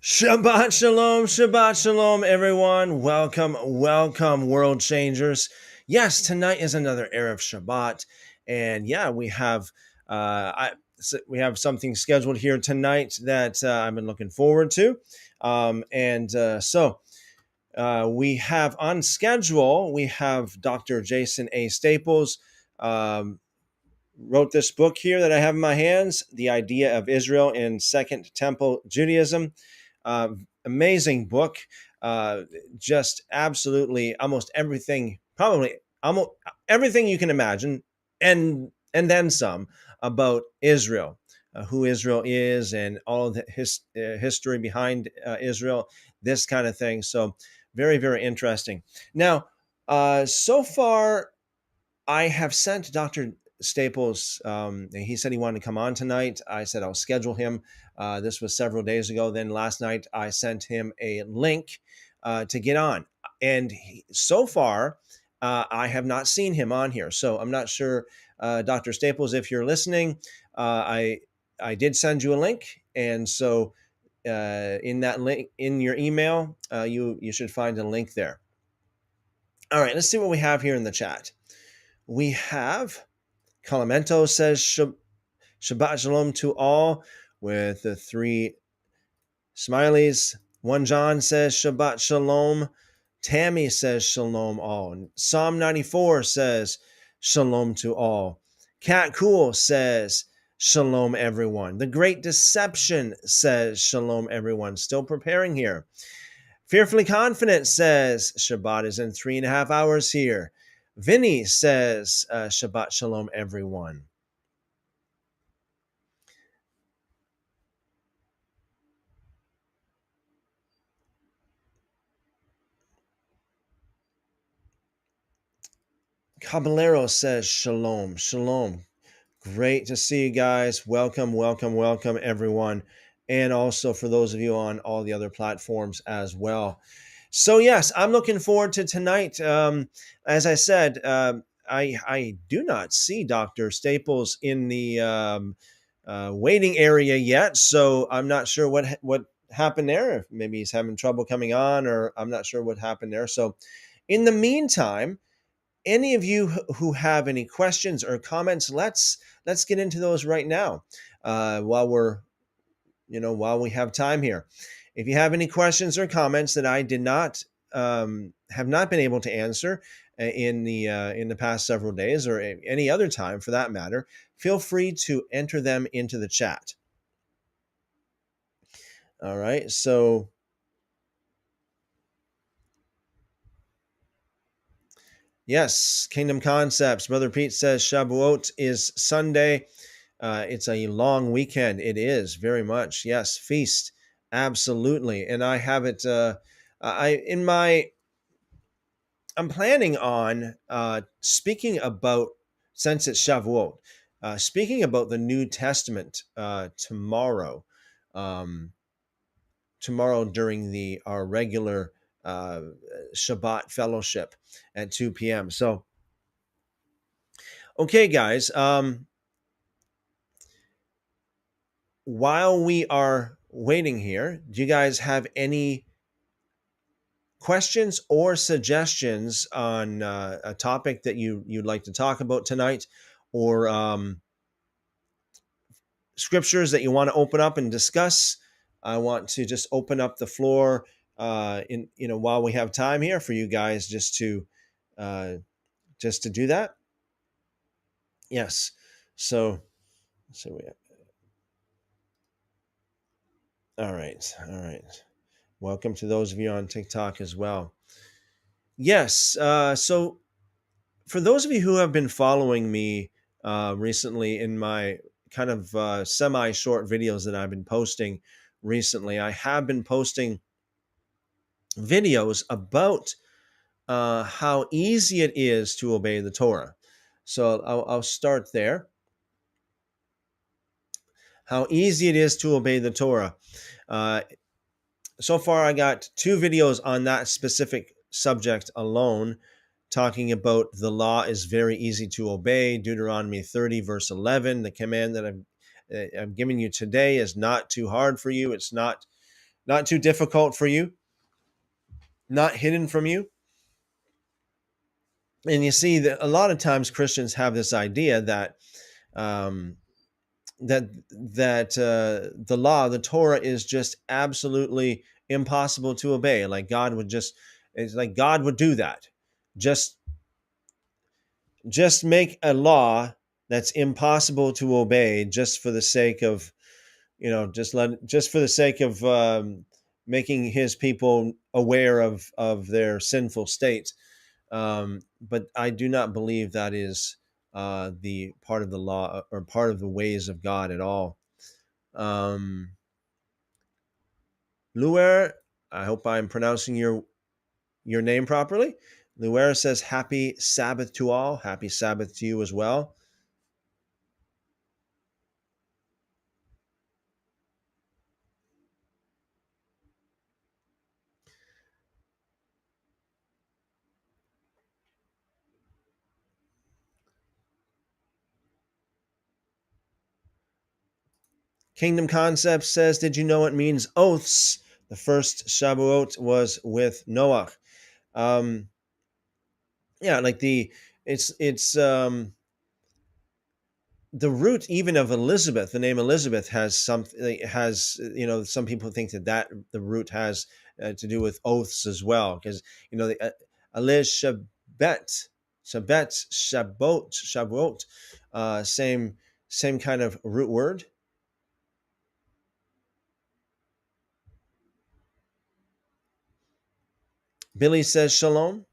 Shabbat shalom, everyone. Welcome, world changers. Yes, tonight is another Erev Shabbat, and yeah, we have something scheduled here tonight that I've been looking forward to, we have on schedule. We have Dr. Jason A. Staples. Wrote this book here that I have in my hands, The Idea of Israel in Second Temple Judaism. Amazing book. Just absolutely almost everything, probably almost everything you can imagine, and then some about Israel, who Israel is, and all of the history behind Israel, this kind of thing. So very, very interesting. Now, so far, I have sent Dr. Staples. He said he wanted to come on tonight. I said I'll schedule him. This was several days ago. Then last night I sent him a link to get on. And so far, I have not seen him on here. So I'm not sure, Dr. Staples, if you're listening. I did send you a link. And so in that link, in your email, you should find a link there. All right, let's see what we have here in the chat. We have Calamento says Shabbat Shalom to all with the 3 smileys. 1 John says Shabbat Shalom. Tammy says Shalom all. Psalm 94 says Shalom to all. Cat Cool says Shalom everyone. The Great Deception says Shalom everyone. Still preparing here. Fearfully Confident says Shabbat is in 3.5 hours here. Vinny says, Shabbat Shalom, everyone. Caballero says, Shalom, Shalom. Great to see you guys. Welcome, everyone. And also for those of you on all the other platforms as well. So yes, I'm looking forward to tonight. As I said, I do not see Dr. Staples in the waiting area yet, so I'm not sure what happened there. Maybe he's having trouble coming on, or I'm not sure what happened there. So in the meantime, any of you who have any questions or comments, let's get into those right now, while we have time here. If you have any questions or comments that I did not have not been able to answer in the past several days, or any other time for that matter, feel free to enter them into the chat. All right, so yes, Kingdom Concepts. Brother Pete says Shavuot is Sunday. It's a long weekend. It is very much. Yes, feast. Absolutely. And I have it, I'm planning on speaking about, since it's Shavuot, speaking about the New Testament tomorrow during our regular Shabbat fellowship at 2 p.m. So, okay, guys, while we are waiting here, do you guys have any questions or suggestions on a topic that you'd like to talk about tonight, or scriptures that you want to open up and discuss? I want to just open up the floor while we have time here for you guys just to do that. Yes. So we have, all right. Welcome to those of you on TikTok as well. Yes. So for those of you who have been following me recently in my kind of semi-short videos that I've been posting recently, I have been posting videos about how easy it is to obey the Torah. So I'll start there. How easy it is to obey the Torah. So far, I got 2 videos on that specific subject alone, talking about the law is very easy to obey. Deuteronomy 30, verse 11, the command that I'm giving you today is not too hard for you. It's not too difficult for you, not hidden from you. And you see that a lot of times Christians have this idea that um, the law, the Torah, is just absolutely impossible to obey. Like God would it's like God would do that. Just make a law that's impossible to obey just for the sake of, just for the sake of making his people aware of their sinful state. But I do not believe that is the part of the law or part of the ways of God at all. Luer, I hope I'm pronouncing your name properly. Luer says, "Happy Sabbath to all." Happy Sabbath to you as well. Kingdom Concept says, "Did you know it means oaths? The first Shavuot was with Noah." Um, yeah, like it's the root even of Elizabeth. The name Elizabeth has something, has, some people think that the root has to do with oaths as well, because the Eliz Shabbat, Shavuot, same kind of root word. Billy says shalom.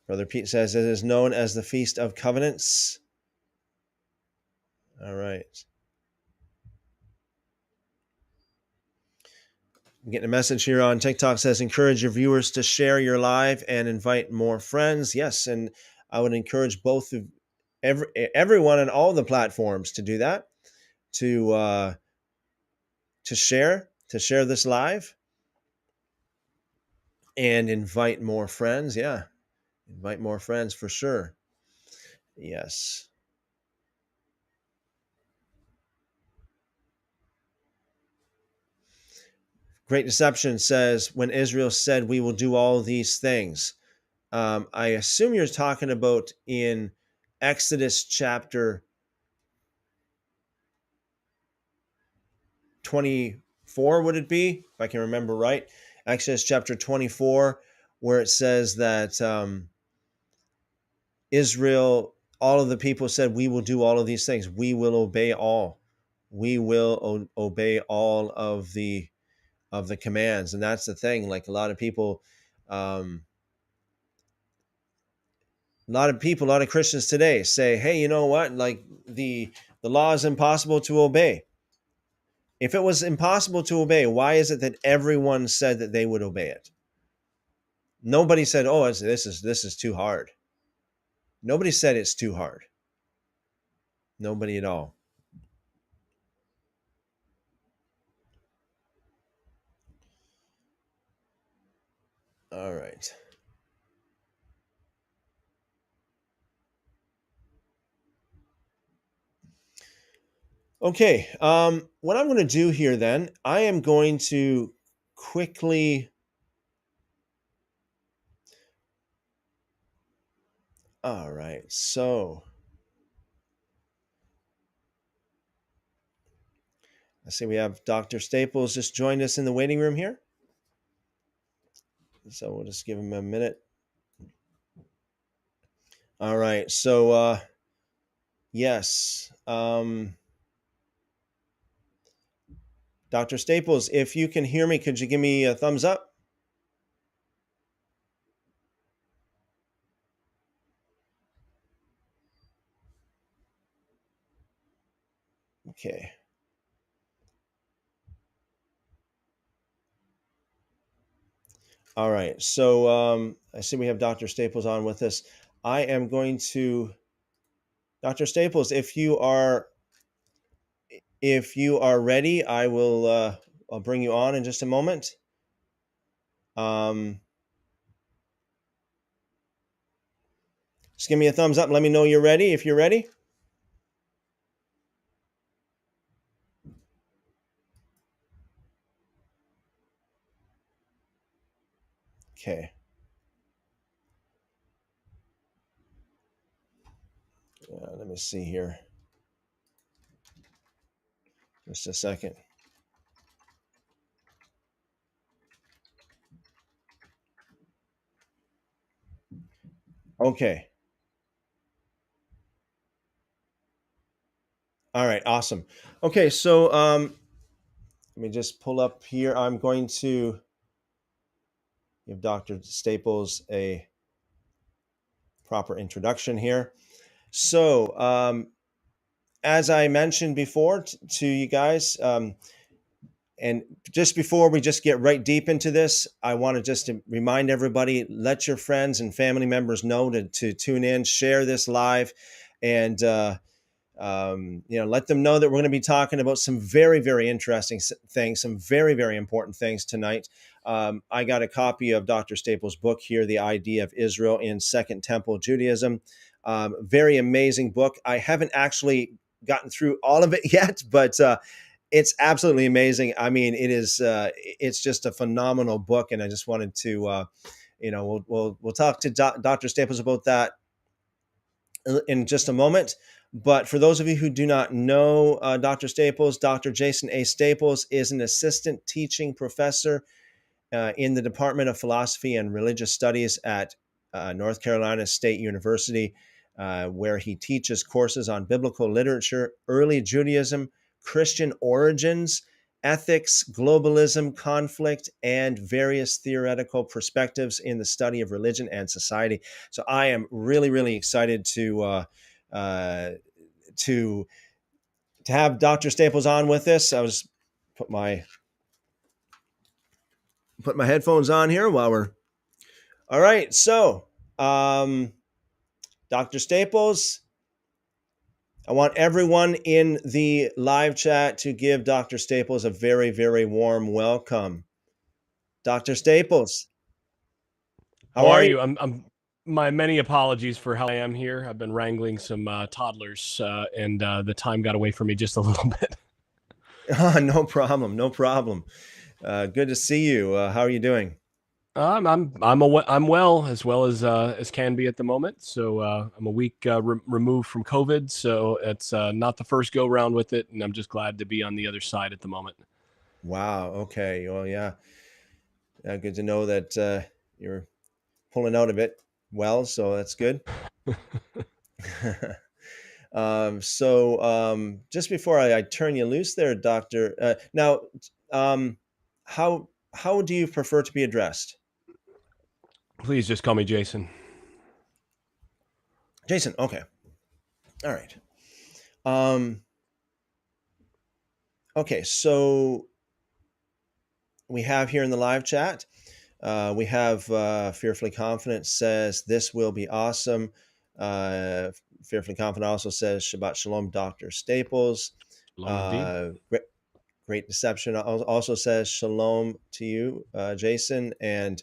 Brother Pete says it is known as the Feast of Covenants. All right. I'm getting a message here on TikTok, says encourage your viewers to share your live and invite more friends. Yes, and I would encourage both of everyone on all the platforms to do that, to share this live and invite more friends. Yeah, invite more friends for sure. Yes. Great Deception says, when Israel said, "We will do all these things," I assume you're talking about in Exodus chapter 24, would it be? If I can remember right. Exodus chapter 24, where it says that Israel, all of the people said, "We will do all of these things. We will obey all. We will obey all of the commands." And that's the thing. Like a lot of people, a lot of Christians today say, "Hey, you know what? Like the law is impossible to obey." If it was impossible to obey, why is it that everyone said that they would obey it? Nobody said, "Oh, this is too hard." Nobody said it's too hard. Nobody at all. All right. Okay. What I'm going to do here then, I am going to quickly. All right. So I see we have Dr. Staples just joined us in the waiting room here. So we'll just give him a minute. All right. So yes. Dr. Staples, if you can hear me, could you give me a thumbs up? Okay. All right. So I see we have Dr. Staples on with us. I am going to, Dr. Staples, if you are ready, I'll bring you on in just a moment. Just give me a thumbs up and let me know you're ready, if you're ready. Okay. Let me see here. Just a second. Okay. All right. Awesome. Okay. So let me just pull up here. I'm going to give Dr. Staples a proper introduction here. So, as I mentioned before to you guys, and just before we just get right deep into this, I want to just to remind everybody, let your friends and family members know to tune in, share this live, and let them know that we're going to be talking about some very, very interesting things, some very, very important things tonight. I got a copy of Dr. Staples' book here, The Idea of Israel in Second Temple Judaism. Very amazing book. I haven't actually gotten through all of it yet, but it's absolutely amazing. I mean, it's just a phenomenal book, and I just wanted to, we'll talk to Dr. Staples about that in just a moment. But for those of you who do not know Dr. Staples, Dr. Jason A. Staples is an assistant teaching professor in the Department of Philosophy and Religious Studies at North Carolina State University, where he teaches courses on biblical literature, early Judaism, Christian origins, ethics, globalism, conflict, and various theoretical perspectives in the study of religion and society. So I am really, really excited to have Dr. Staples on with us. I was put my headphones on here while we're all right. So, Dr. Staples, I want everyone in the live chat to give Dr. Staples a very, very warm welcome. Dr. Staples, How how are are you? you? My many apologies for how I am here. I've been wrangling some toddlers, and the time got away from me just a little bit. No problem. No problem. Good to see you. How are you doing? I'm well as can be at the moment. So I'm a week removed from COVID, so it's not the first go round with it, and I'm just glad to be on the other side at the moment. Wow. Okay. Well, yeah. Good to know that you're pulling out of it well. So that's good. Just before I turn you loose there, Doctor, now, um, how do you prefer to be addressed? Please just call me Jason. Jason. Okay. All right. Um, okay. So we have here in the live chat, we have Fearfully Confident says, this will be awesome. Fearfully Confident also says, Shabbat Shalom, Dr. Staples. Shalom indeed. Great Deception also says shalom to you, Jason. And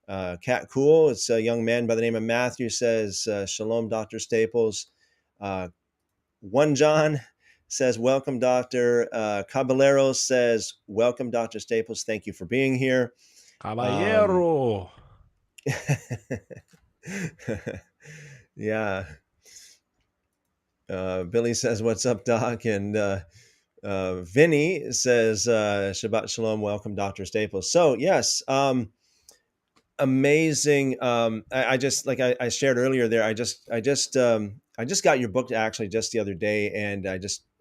Cat Cool, it's a young man by the name of Matthew, says shalom, Dr. Staples. One John says welcome, Dr. Caballero says welcome, Dr. Staples. Thank you for being here. Caballero. Yeah. Billy says what's up, Doc, and Vinny says, Shabbat Shalom, welcome, Dr. Staples. So, yes, amazing. I just, like I shared earlier there, I just got your book actually just the other day, and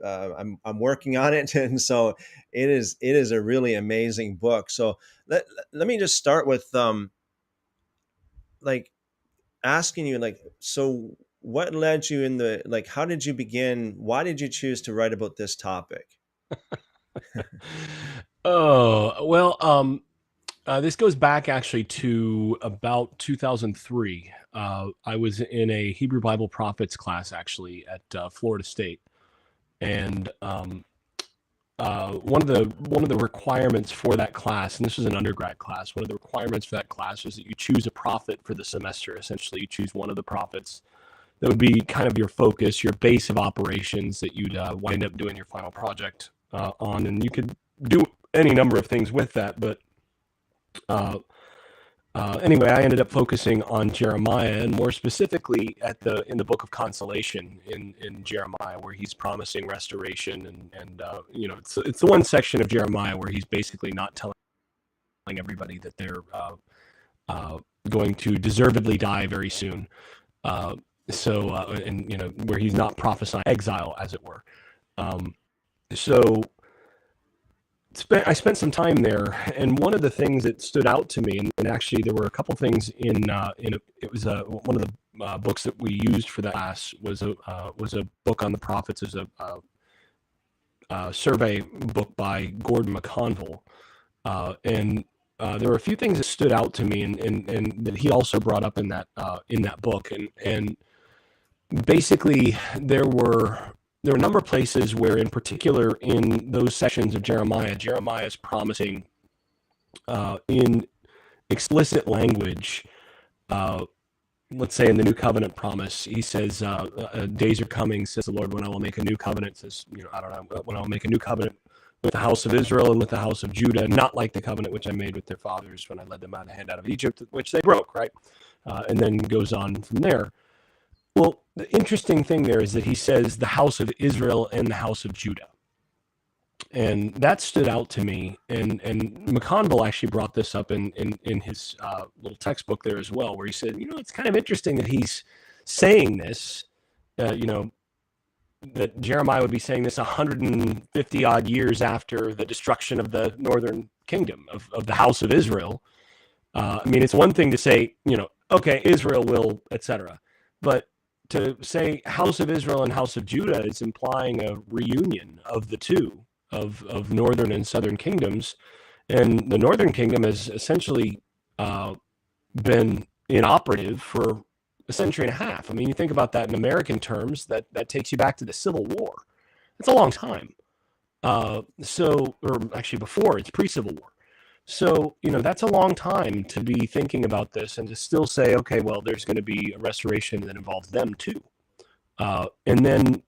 I'm working on it. And so it is a really amazing book. So let me just start with, like asking you, like, so what led you in the, like, how did you begin? Why did you choose to write about this topic? Oh, well, this goes back actually to about 2003. I was in a Hebrew Bible prophets class actually at Florida State. And one of the requirements for that class, and this was an undergrad class, one of the requirements for that class was that you choose a prophet for the semester. Essentially, you choose one of the prophets that would be kind of your focus, your base of operations that you'd wind up doing your final project on, and you could do any number of things with that. But anyway, I ended up focusing on Jeremiah, and more specifically in the book of consolation in Jeremiah, where he's promising restoration, and it's the one section of Jeremiah where he's basically not telling everybody that they're going to deservedly die very soon. Where he's not prophesying exile, as it were. I spent some time there, and one of the things that stood out to me, and actually there were a couple things one of the books that we used for that class was a book on the prophets, is a survey book by Gordon McConville, and there were a few things that stood out to me, and that he also brought up in that book, and basically there were a number of places where, in particular, in those sections of Jeremiah is promising in explicit language. Let's say in the New Covenant promise, he says, "Days are coming," says the Lord, "when I will make a new covenant." Says, when I will make a new covenant with the house of Israel and with the house of Judah, not like the covenant which I made with their fathers when I led them out of Egypt, which they broke, right? And then goes on from there. Well, the interesting thing there is that he says the house of Israel and the house of Judah. And that stood out to me. And McConville actually brought this up in his little textbook there as well, where he said, it's kind of interesting that he's saying this, that Jeremiah would be saying this 150 odd years after the destruction of the northern kingdom of the house of Israel. It's one thing to say, okay, Israel will, etc. But to say house of Israel and house of Judah is implying a reunion of the two, of northern and southern kingdoms. And the northern kingdom has essentially been inoperative for a century and a half. You think about that in American terms, that takes you back to the Civil War. It's a long time. Or actually before, it's pre-Civil War. So, that's a long time to be thinking about this and to still say, okay, well, there's going to be a restoration that involves them too. And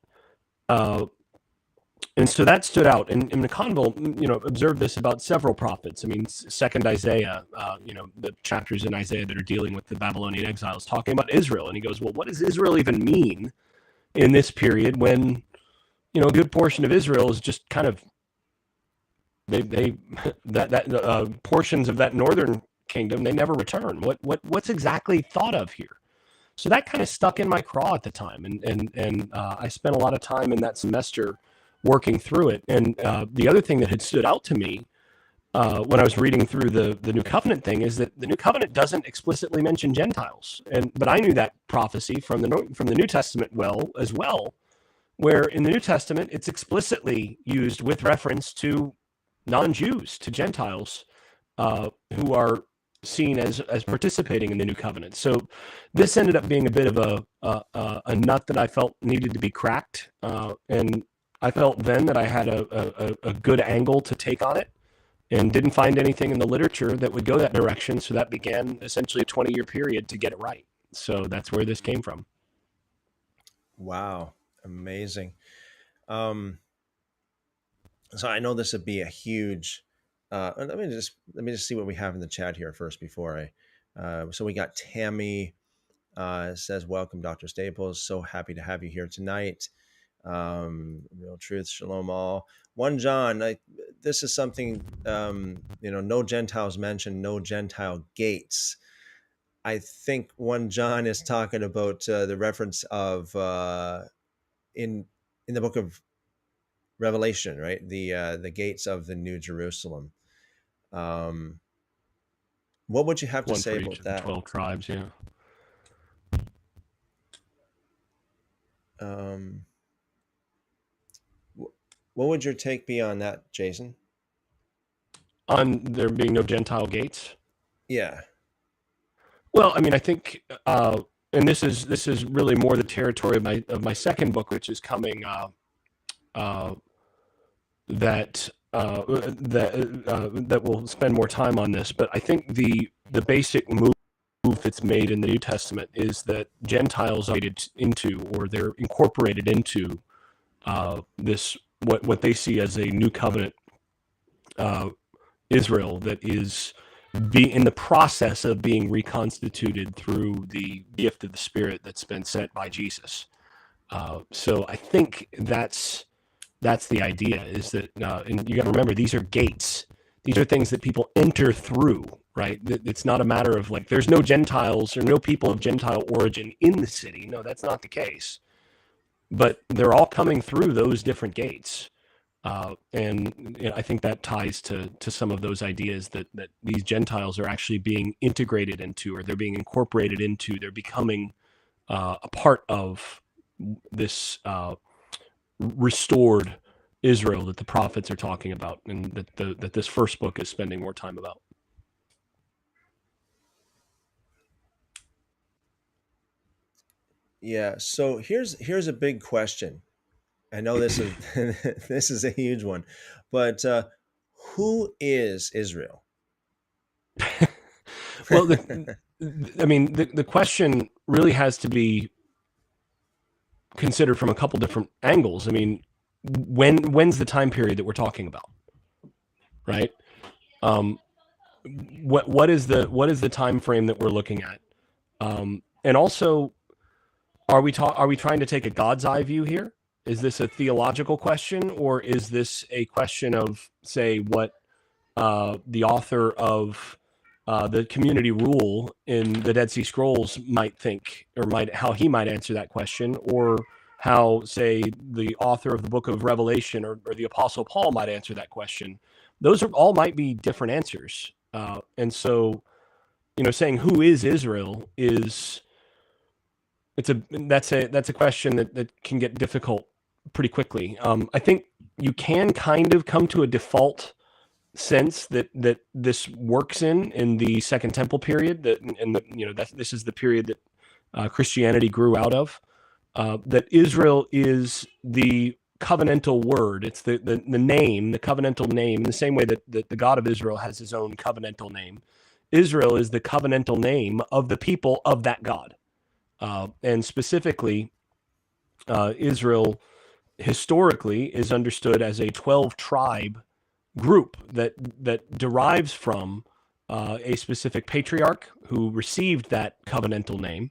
so that stood out. And McConville, observed this about several prophets. Second Isaiah, the chapters in Isaiah that are dealing with the Babylonian exiles, talking about Israel. And he goes, well, what does Israel even mean in this period when, a good portion of Israel is just kind of, portions of that northern kingdom, they never return. What's exactly thought of here? So that kind of stuck in my craw at the time, and I spent a lot of time in that semester working through it. And the other thing that had stood out to me when I was reading through the New Covenant thing is that the New Covenant doesn't explicitly mention Gentiles, but I knew that prophecy from the New Testament as well, where in the New Testament it's explicitly used with reference to non-Jews, to Gentiles who are seen as participating in the New Covenant. So this ended up being a bit of a nut that I felt needed to be cracked, and I felt then that I had a good angle to take on it, and didn't find anything in the literature that would go that direction. So that began essentially a 20-year period to get it right. So that's where this came from. Wow, amazing. So I know this would be a huge. Let me just see what we have in the chat here first before I. So we got Tammy says, "Welcome, Dr. Staples. So happy to have you here tonight. Real truth, shalom all." 1 John, this is something. No Gentiles mentioned, no Gentile gates. I think 1 John is talking about the reference of in the book of Revelation, right? The gates of the New Jerusalem. What would you have to say about that? 12 tribes, yeah. What would your take be on that, Jason? On there being no Gentile gates? Yeah. Well, I think, and this is really more the territory of my second book, which is coming that will spend more time on this. But I think the basic move that's made in the New Testament is that Gentiles are into, or they're incorporated into this what they see as a new covenant Israel that is be in the process of being reconstituted through the gift of the Spirit that's been sent by Jesus. So I think that's the idea, is that, and you got to remember, these are gates. These are things that people enter through, right? It's not a matter of like, there's no Gentiles or no people of Gentile origin in the city. No, that's not the case. But they're all coming through those different gates. And I think that ties to some of those ideas that these Gentiles are actually being integrated into, or they're being incorporated into, they're becoming a part of this restored Israel that the prophets are talking about, and that this first book is spending more time about. Yeah. So here's a big question. I know this is this is a huge one, but who is Israel? Well, the question really has to be considered from a couple different angles. I mean, when's the time period that we're talking about, right? Um, what is the time frame that we're looking at? And also, are we trying to take a God's eye view here? Is this a theological question, or is this a question of, say, what the author of the community rule in the Dead Sea Scrolls might think, or how he might answer that question, or how, say, the author of the book of Revelation or the Apostle Paul might answer that question? Those all might be different answers. And so, saying who is Israel that's a question that can get difficult pretty quickly. I think you can kind of come to a default sense that this works in the Second Temple period, that this is the period that Christianity grew out of. That Israel is the covenantal word. It's the name, the covenantal name, in the same way that the God of Israel has his own covenantal name. Israel is the covenantal name of the people of that God. And specifically, Israel historically is understood as a 12-tribe group that derives from a specific patriarch who received that covenantal name,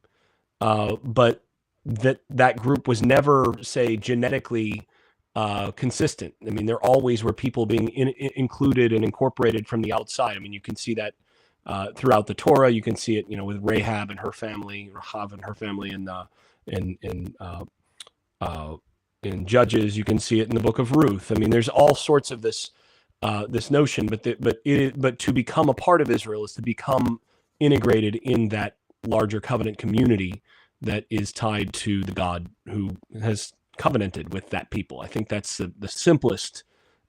but that group was never, say, genetically consistent. I mean, there always were people being included and incorporated from the outside. I mean, you can see that throughout the Torah. You can see it, with Rahab and her family, in Judges. You can see it in the book of Ruth. I mean, there's all sorts of this notion, but to become a part of Israel is to become integrated in that larger covenant community that is tied to the God who has covenanted with that people. I think that's the simplest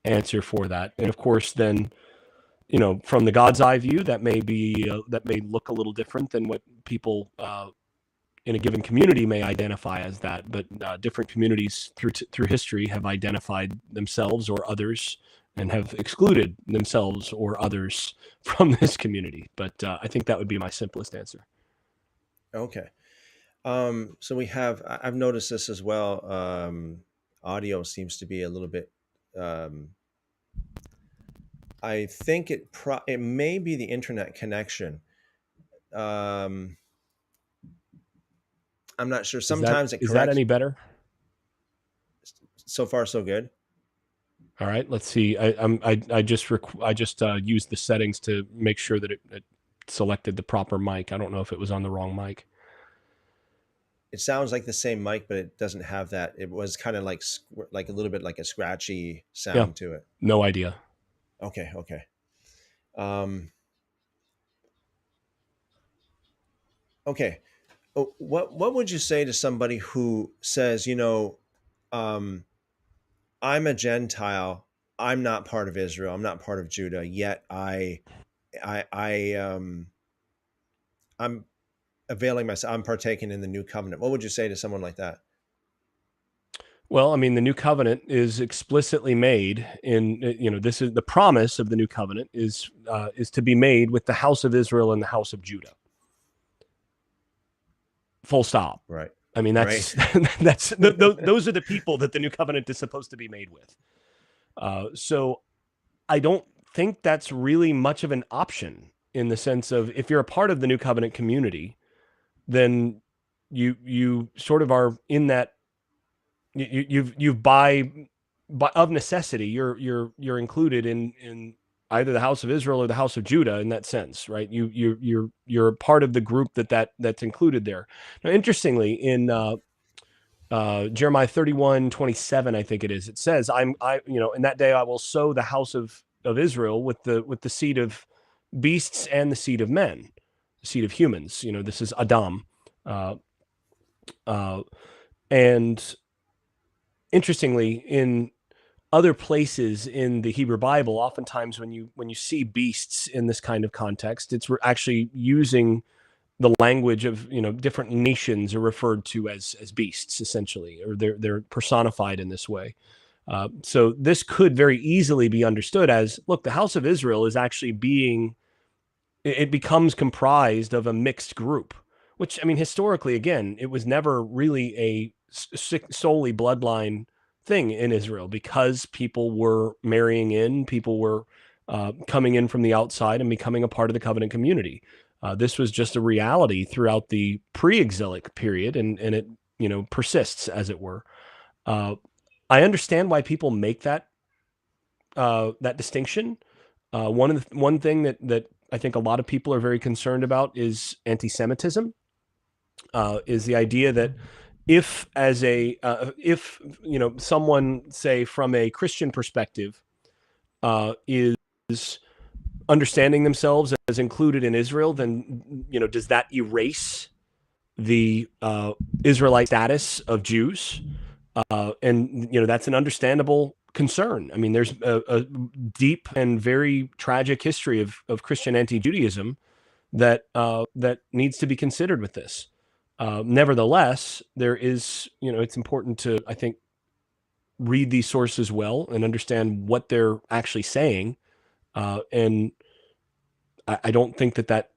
answer for that. And of course, then, from the God's eye view, that may look a little different than what people in a given community may identify as that. But different communities through history have identified themselves or others and have excluded themselves or others from this community. But I think that would be my simplest answer. Okay. So I've noticed this as well. Audio seems to be a little bit, I think it may be the internet connection. I'm not sure. Sometimes it corrects. Is that any better? So far, so good. All right, let's see. I just used the settings to make sure that it selected the proper mic. I don't know if it was on the wrong mic. It sounds like the same mic, but it doesn't have that. It was kind of like a little bit like a scratchy sound to it. No idea. Okay. Okay. What would you say to somebody who says, I'm a Gentile, I'm not part of Israel, I'm not part of Judah, yet I'm availing myself, I'm partaking in the new covenant? What would you say to someone like that? Well, I mean, the new covenant is explicitly made in, this is the promise of the new covenant is to be made with the house of Israel and the house of Judah. Full stop. Right. I mean, Right. those are the people that the new covenant is supposed to be made with. So I don't think that's really much of an option, in the sense of, if you're a part of the new covenant community, then you sort of are in that, you've by of necessity, you're included in either the house of Israel or the house of Judah, in that sense, right? You're a part of the group that's included there. Now, interestingly, in Jeremiah 31:27, I think it is, it says, in that day I will sow the house of Israel with the seed of beasts and the seed of men, the seed of humans. This is Adam. Uh, uh, and interestingly, in other places in the Hebrew Bible, oftentimes when you see beasts in this kind of context, it's actually using the language of, different nations are referred to as beasts, essentially, or they're personified in this way. So this could very easily be understood as, look, the house of Israel is actually it becomes comprised of a mixed group, which, I mean, historically, again, it was never really a solely bloodline thing in Israel, because people were marrying in, people were coming in from the outside and becoming a part of the covenant community. This was just a reality throughout the pre-exilic period, and it persists, as it were. Uh, I understand why people make that distinction. One thing that I think a lot of people are very concerned about is anti-Semitism. Is the idea that if someone, say, from a Christian perspective, is understanding themselves as included in Israel, then does that erase the Israelite status of Jews? And that's an understandable concern. I mean, there's a deep and very tragic history of Christian anti-Judaism that needs to be considered with this. Nevertheless, there is, it's important to, I think, read these sources well and understand what they're actually saying. And I don't think that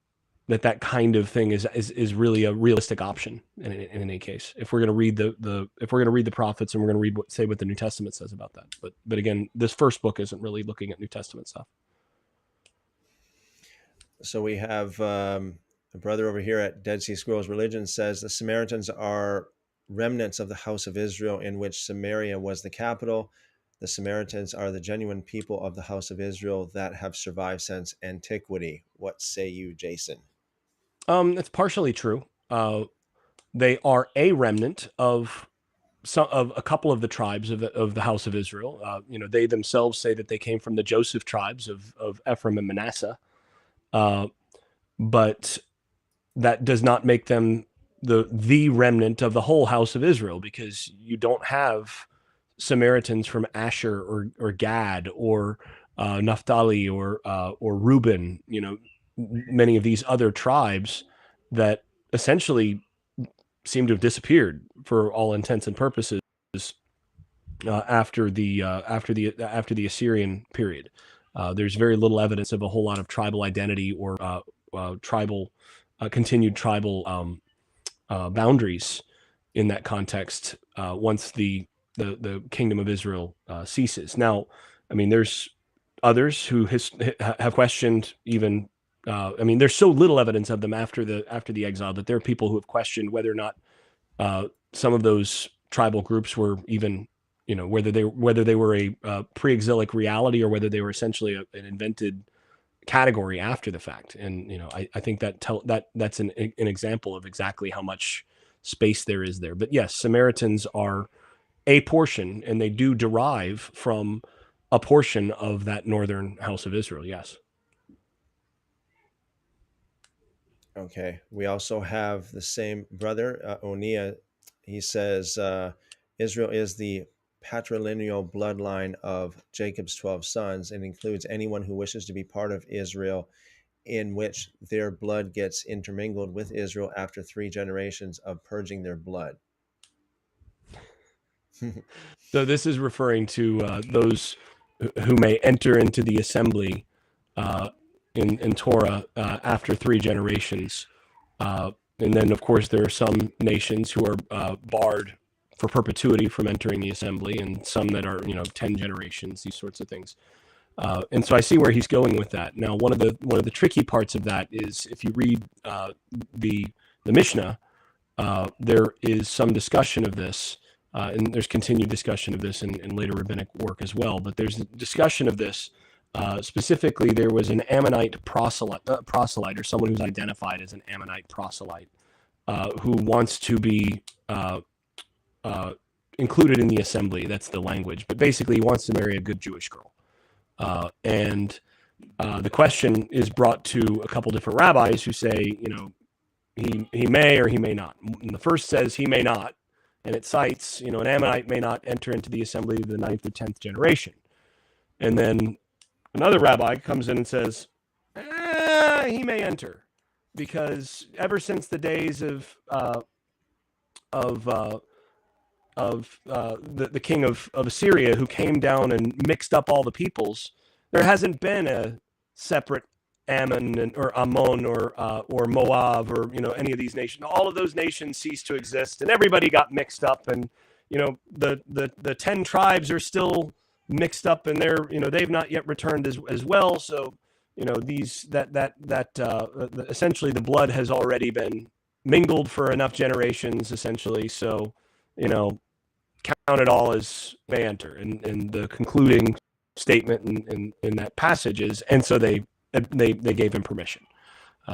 kind of thing is really a realistic option in any case. If we're going to read if we're going to read the prophets, and we're going to read what the New Testament says about that. But again, this first book isn't really looking at New Testament stuff. So we have a brother over here at Dead Sea Scrolls Religion says the Samaritans are remnants of the house of Israel, in which Samaria was the capital. The Samaritans are the genuine people of the house of Israel that have survived since antiquity. What say you, Jason? It's partially true. They are a remnant of a couple of the tribes of the house of Israel. They themselves say that they came from the Joseph tribes of Ephraim and Manasseh, but that does not make them the remnant of the whole house of Israel, because you don't have Samaritans from Asher or Gad or Naphtali or Reuben. Many of these other tribes that essentially seem to have disappeared for all intents and purposes after the Assyrian period. There's very little evidence of a whole lot of tribal identity or continued tribal boundaries in that context once the kingdom of Israel ceases. Now, I mean, there's others who have questioned even. There's so little evidence of them after the exile that there are people who have questioned whether or not some of those tribal groups were even, whether they were a pre-exilic reality, or whether they were essentially an invented category after the fact. And I think that's an example of exactly how much space there is there. But yes, Samaritans are a portion, and they do derive from a portion of that northern house of Israel. Yes. Okay. We also have the same brother, Onia. He says Israel is the patrilineal bloodline of Jacob's 12 sons, and includes anyone who wishes to be part of Israel, in which their blood gets intermingled with Israel after 3 generations of purging their blood. So this is referring to those who may enter into the assembly in Torah after 3 generations. And then, of course, there are some nations who are barred for perpetuity from entering the assembly, and some that are, 10 generations, these sorts of things. And so I see where he's going with that. Now, one of the tricky parts of that is if you read the Mishnah, there is some discussion of this, and there's continued discussion of this in later rabbinic work as well. But there's discussion of this. Specifically, there was an Ammonite proselyte, or someone who's identified as an Ammonite proselyte, who wants to be included in the assembly. That's the language. But basically, he wants to marry a good Jewish girl. And the question is brought to a couple different rabbis who say, he may or he may not. And the first says he may not, and it cites, an Ammonite may not enter into the assembly of the 9th or 10th generation. And then another rabbi comes in and says, he may enter, because ever since the days of the king of Assyria, who came down and mixed up all the peoples, there hasn't been a separate Ammon or Ammon or Moab or any of these nations. All of those nations ceased to exist, and everybody got mixed up. And the 10 tribes are still mixed up, and they've not yet returned as well. So essentially the blood has already been mingled for enough generations, essentially. So count it all as they enter. And the concluding statement in that passage is, and so they gave him permission.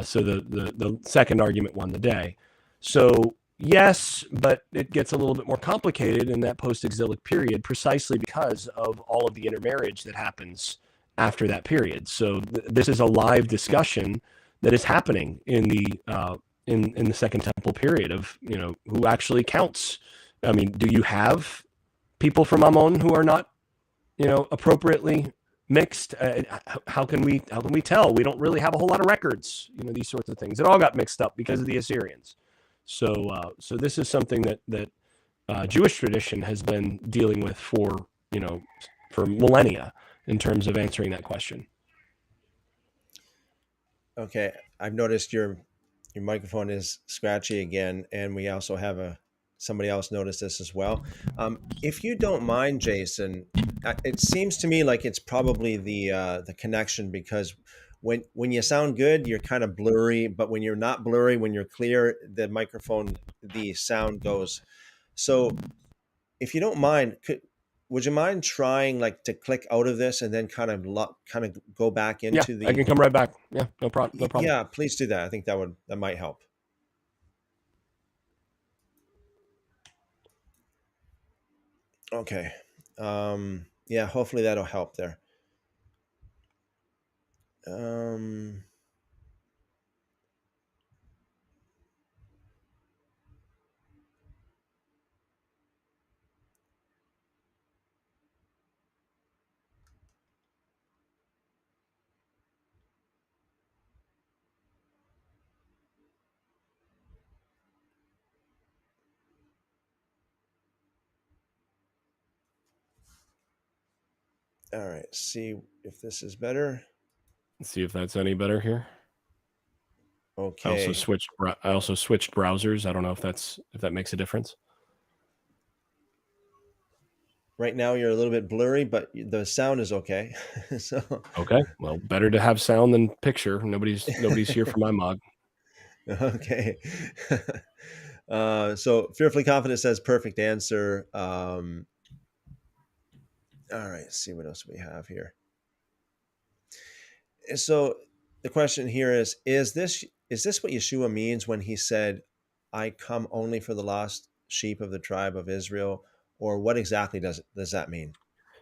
So the second argument won the day. So yes, but it gets a little bit more complicated in that post-exilic period, precisely because of all of the intermarriage that happens after that period. So this is a live discussion that is happening in the Second Temple period of who actually counts. I mean, do you have people from Ammon who are not appropriately mixed? How can we tell? We don't really have a whole lot of records. These sorts of things. It all got mixed up because of the Assyrians. So this is something that Jewish tradition has been dealing with for millennia in terms of answering that question. Okay, I've noticed your microphone is scratchy again, and we also have somebody else noticed this as well. If you don't mind, Jason, it seems to me like it's probably the connection, because when you sound good, you're kind of blurry, but when you're not blurry, when you're clear, the microphone, the sound goes. So if you don't mind, would you mind trying to click out of this and then kind of go back into I can come right back. Yeah, no problem. Yeah, please do that. I think that might help. Okay. Yeah, hopefully that'll help there. All right, see if this is better. Let's see if that's any better here. Okay. I also switched browsers. I don't know if that makes a difference. Right now you're a little bit blurry, but the sound is okay. So okay, well, better to have sound than picture. Nobody's here for my mug. Okay. So Fearfully Confident says perfect answer. All right, let's see what else we have here. So the question here is this what Yeshua means when he said, I come only for the lost sheep of the tribe of Israel? Or what exactly does that mean?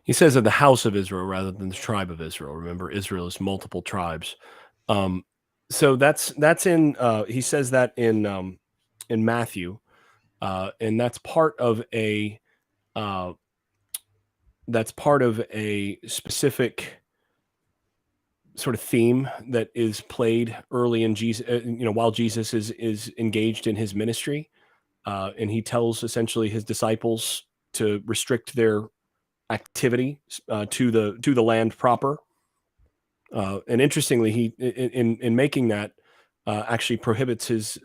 He says of the house of Israel rather than the tribe of Israel. Remember, Israel is multiple tribes. So that's in he says that in Matthew, and that's part of a specific sort of theme that is played early in Jesus, while Jesus is engaged in his ministry, and he tells essentially his disciples to restrict their activity to the land proper. And interestingly, he in making that actually prohibits his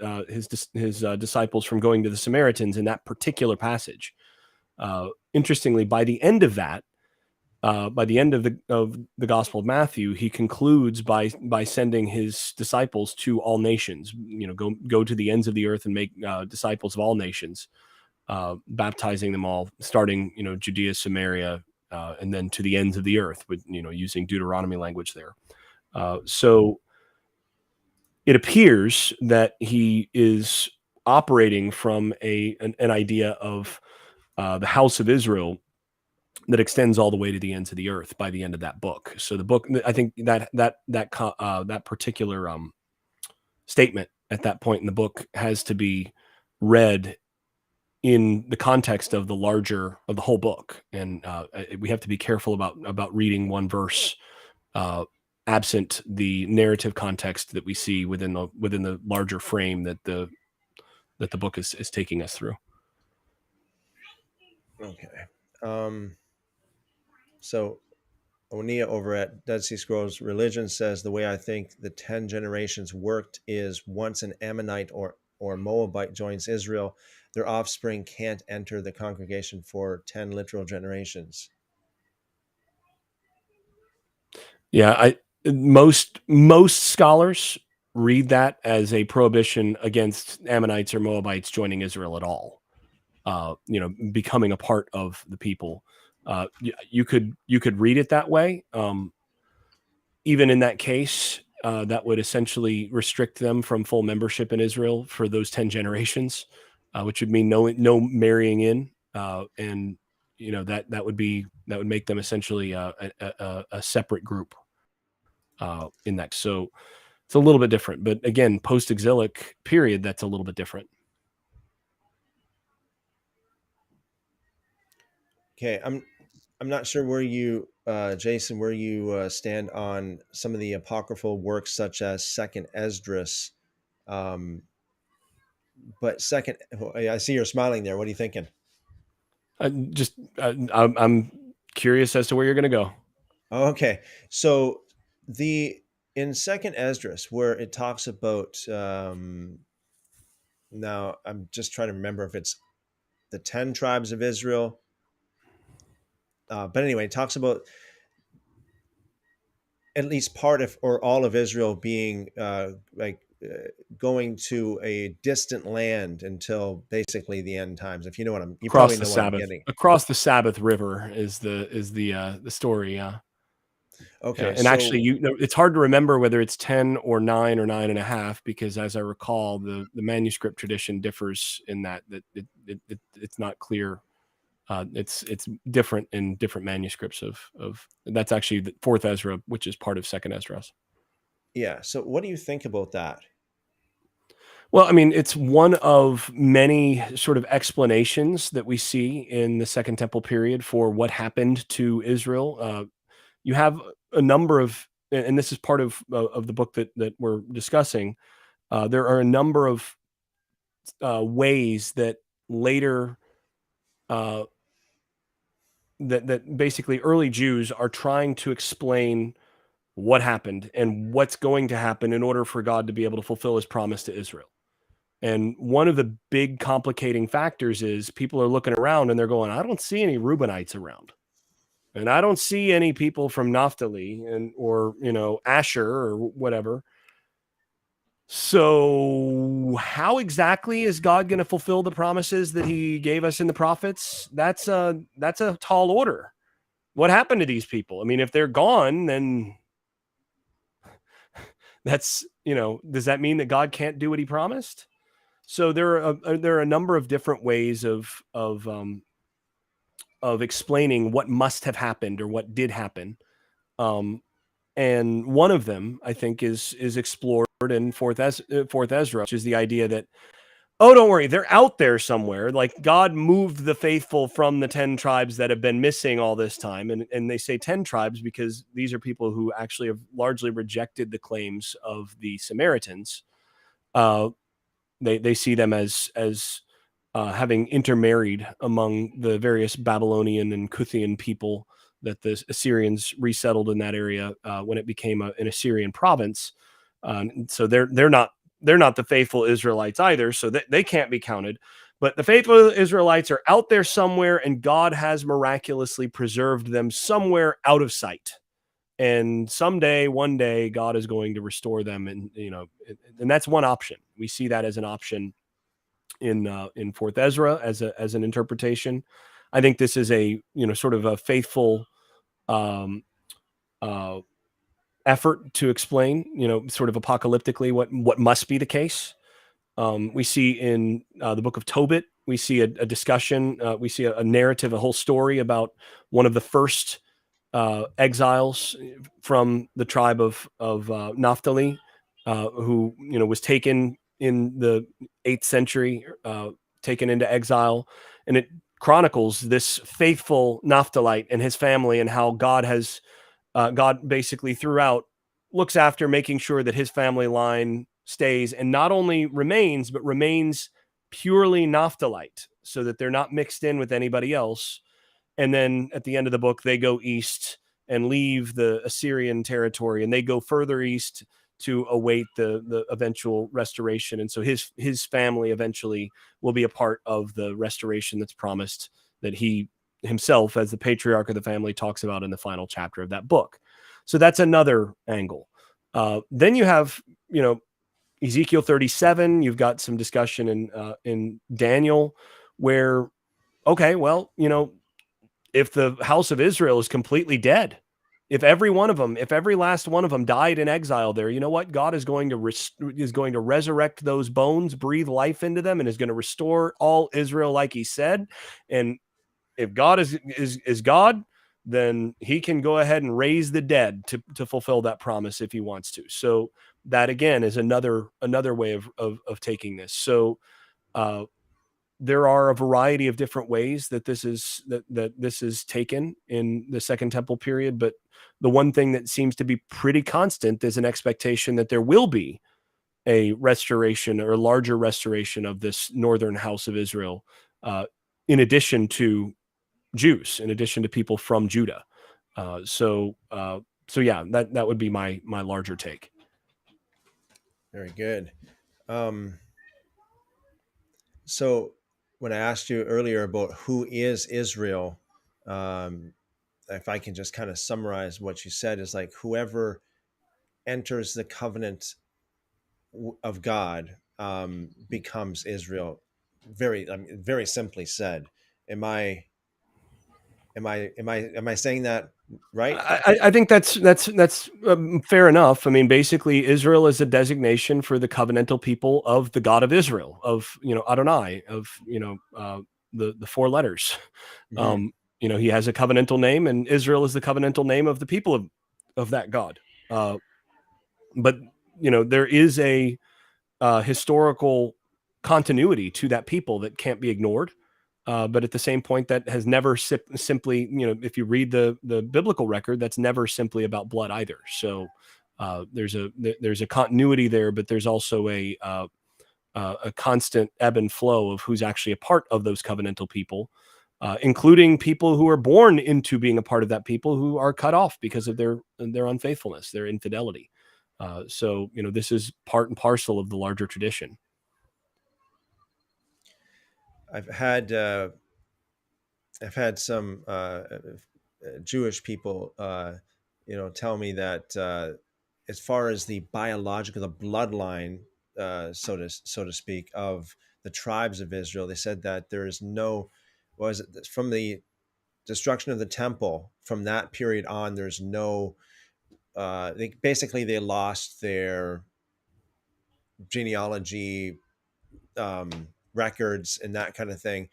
disciples from going to the Samaritans in that particular passage. Interestingly, by the end of that, by the end of the Gospel of Matthew, he concludes by sending his disciples to all nations. Go to the ends of the earth and make disciples of all nations, baptizing them all, starting Judea, Samaria, and then to the ends of the earth, with using Deuteronomy language there. So it appears that he is operating from an idea of the house of Israel that extends all the way to the ends of the earth by the end of that book. So the book, I think that particular statement at that point in the book has to be read in the context of the whole book, and we have to be careful about reading one verse absent the narrative context that we see within the larger frame that the book is taking us through. Okay. So Onia over at Dead Sea Scrolls Religion says, the way I think the 10 generations worked is once an Ammonite or Moabite joins Israel, their offspring can't enter the congregation for 10 literal generations. Yeah, most scholars read that as a prohibition against Ammonites or Moabites joining Israel at all. Becoming a part of the people. You could read it that way. Even in that case, that would essentially restrict them from full membership in Israel for those 10 generations, which would mean no marrying in, and that would make them essentially a separate group in that. So it's a little bit different, but again, post-exilic period, that's a little bit different. Okay, I'm not sure where you, Jason, where you stand on some of the apocryphal works such as Second Esdras. But second, I see you're smiling there. What are you thinking? I'm curious as to where you're going to go. Okay, so in Second Esdras, where it talks about, now I'm just trying to remember if it's the 10 tribes of Israel. But anyway, it talks about at least part of or all of Israel being going to a distant land until basically the end times. If you know what you probably know what I'm getting. Across the Sabbath River is the story. Yeah. Okay, and actually, it's hard to remember whether it's 10 or 9 or 9.5, because as I recall, the manuscript tradition differs in that it's not clear. It's different in different manuscripts of that's actually the fourth Ezra, which is part of second Esdras. Yeah. So what do you think about that? Well, I mean, it's one of many sort of explanations that we see in the Second Temple period for what happened to Israel. You have a number of, and this is part of the book that we're discussing. There are a number of ways that later that basically early Jews are trying to explain what happened and what's going to happen in order for God to be able to fulfill his promise to Israel. And one of the big complicating factors is people are looking around and they're going, I don't see any Reubenites around. And I don't see any people from Naphtali or Asher or whatever. So how exactly is God going to fulfill the promises that he gave us in the prophets? That's a tall order. What happened to these people? I mean, if they're gone, then that's, does that mean that God can't do what he promised? So there are a number of different ways of explaining what must have happened or what did happen. And one of them, I think, is explored in fourth Ezra, which is the idea that, oh, don't worry, they're out there somewhere. Like God moved the faithful from the 10 tribes that have been missing all this time. And they say 10 tribes because these are people who actually have largely rejected the claims of the Samaritans. They see them as having intermarried among the various Babylonian and Kuthian people that the Assyrians resettled in that area when it became an Assyrian province. So they're not the faithful Israelites either, so they can't be counted. But the faithful Israelites are out there somewhere, and God has miraculously preserved them somewhere out of sight. And someday, one day, God is going to restore them, and that's one option. We see that as an option in Fourth Ezra as an interpretation. I think this is a sort of a faithful um, uh, effort to explain sort of apocalyptically what must be the case. We see in the book of Tobit, we see a discussion, we see a narrative, a whole story about one of the first exiles from the tribe of Naphtali, who was taken in the 8th century, taken into exile, and it chronicles this faithful Naphthalite and his family and how God basically throughout looks after making sure that his family line stays and not only remains, but remains purely Naphthalite so that they're not mixed in with anybody else. And then at the end of the book, they go east and leave the Assyrian territory and they go further east to await the eventual restoration. And so his family eventually will be a part of the restoration that's promised, that he himself, as the patriarch of the family, talks about in the final chapter of that book. So that's another angle. Then you have, Ezekiel 37. You've got some discussion in Daniel, where okay, well, if the house of Israel is completely dead, if every one of them, if every last one of them died in exile there, you know what? God is going to is going to resurrect those bones, breathe life into them, and is going to restore all Israel, like He said. And if God is God, then He can go ahead and raise the dead to fulfill that promise if He wants to. So that again is another way of taking this. So uh, there are a variety of different ways that this is taken in the Second Temple period, but the one thing that seems to be pretty constant is an expectation that there will be a restoration or a larger restoration of this northern house of Israel, uh, in addition to Jews, in addition to people from Judah. So yeah, that would be my larger take. Very good. Um, so when I asked you earlier about who is Israel, um, if I can just kind of summarize what you said, is like whoever enters the covenant of God becomes Israel. Very simply said. Am I am I saying that right? I think that's fair enough. I mean, basically, Israel is a designation for the covenantal people of the God of Israel, of Adonai, of the four letters. Hmm. He has a covenantal name, and Israel is the covenantal name of the people of that God. But there is a historical continuity to that people that can't be ignored. But at the same point, that has never simply, if you read the biblical record, that's never simply about blood either. So there's a continuity there, but there's also a constant ebb and flow of who's actually a part of those covenantal people, including people who are born into being a part of that people who are cut off because of their unfaithfulness, their infidelity. So this is part and parcel of the larger tradition. I've had uh, I've had some Jewish people, tell me that as far as the biological, the bloodline, so to speak, of the tribes of Israel, they said that there is no, was it from the destruction of the temple, from that period on, there's no. They lost their genealogy records and that kind of thing.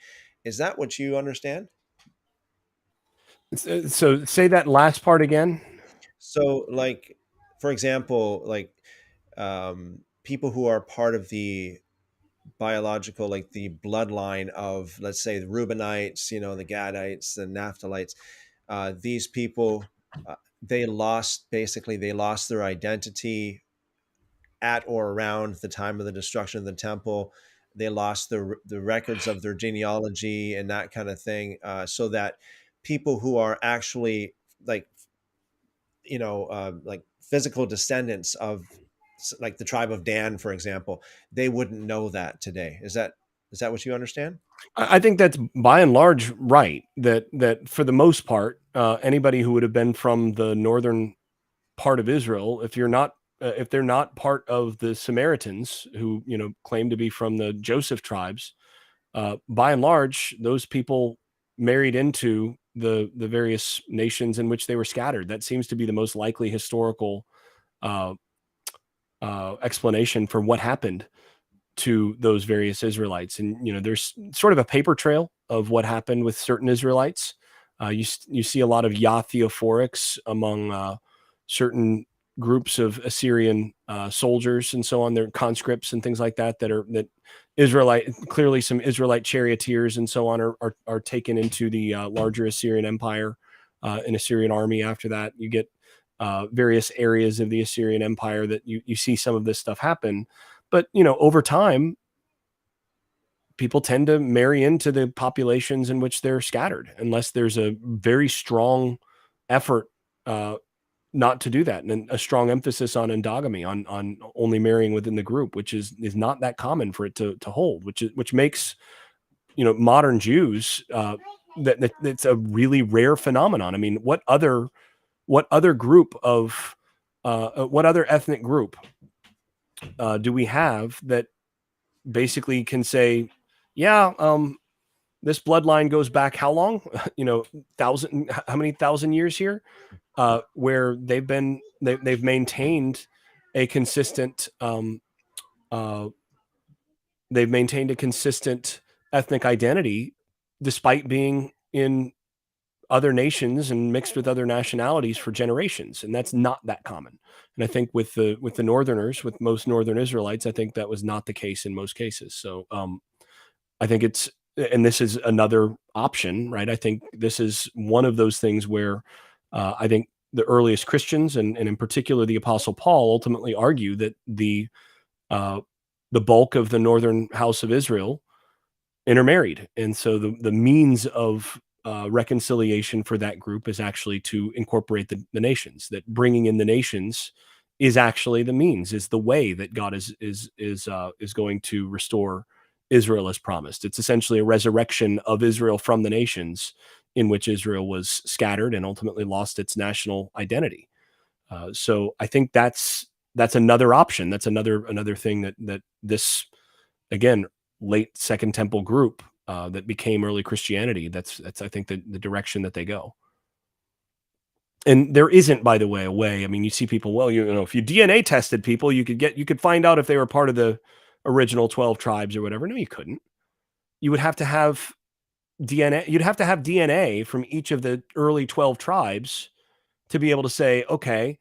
Is that what you understand? So say that last part again. So, like, for example, like people who are part of the biological, like the bloodline of, let's say, the Reubenites, the Gadites, the Naphtalites, these people, they lost their identity at or around the time of the destruction of the temple. they lost the records of their genealogy and that kind of thing, so that people who are actually like like physical descendants of like the tribe of Dan, for example, they wouldn't know that today. Is that what you understand? I think that's by and large right. That for the most part, anybody who would have been from the northern part of Israel, if they're not part of the Samaritans who claim to be from the Joseph tribes, by and large, those people married into the various nations in which they were scattered. That seems to be the most likely historical uh, explanation for what happened to those various Israelites. And there's sort of a paper trail of what happened with certain Israelites. You see a lot of Yah theophorics among certain groups of Assyrian soldiers and so on. They're conscripts and things like that that Israelite, clearly some Israelite charioteers and so on are taken into the larger Assyrian Empire, an Assyrian army. After that, you get various areas of the Assyrian Empire that you see some of this stuff happen. But over time, people tend to marry into the populations in which they're scattered, unless there's a very strong effort uh, not to do that, and a strong emphasis on endogamy, on only marrying within the group, which is not that common for it to hold, which makes modern Jews that's a really rare phenomenon. I mean, what other group of what other ethnic group do we have that basically can say, yeah, this bloodline goes back how long? How many thousand years here? Where they've maintained a consistent uh, they've maintained a consistent ethnic identity despite being in other nations and mixed with other nationalities for generations, and that's not that common. And I think with the Northerners, with most Northern Israelites, I think that was not the case in most cases. So I think and this is another option, right? I think this is one of those things where I think the earliest Christians, and in particular the Apostle Paul, ultimately argue that uh, the bulk of the northern house of Israel intermarried, and so the means of reconciliation for that group is actually to incorporate the nations. That bringing in the nations is actually the means, is the way that God is going to restore Israel as promised. It's essentially a resurrection of Israel from the nations, in which Israel was scattered and ultimately lost its national identity. So I think that's another option. That's another thing that this, again, late Second Temple group that became early Christianity. That's I think the direction that they go. And there isn't, by the way, a way. I mean, you see people. Well, if you DNA tested people, you could find out if they were part of the original 12 tribes or whatever. No, you couldn't. You would have to have DNA. You'd have to have DNA from each of the early 12 tribes to be able to say, okay,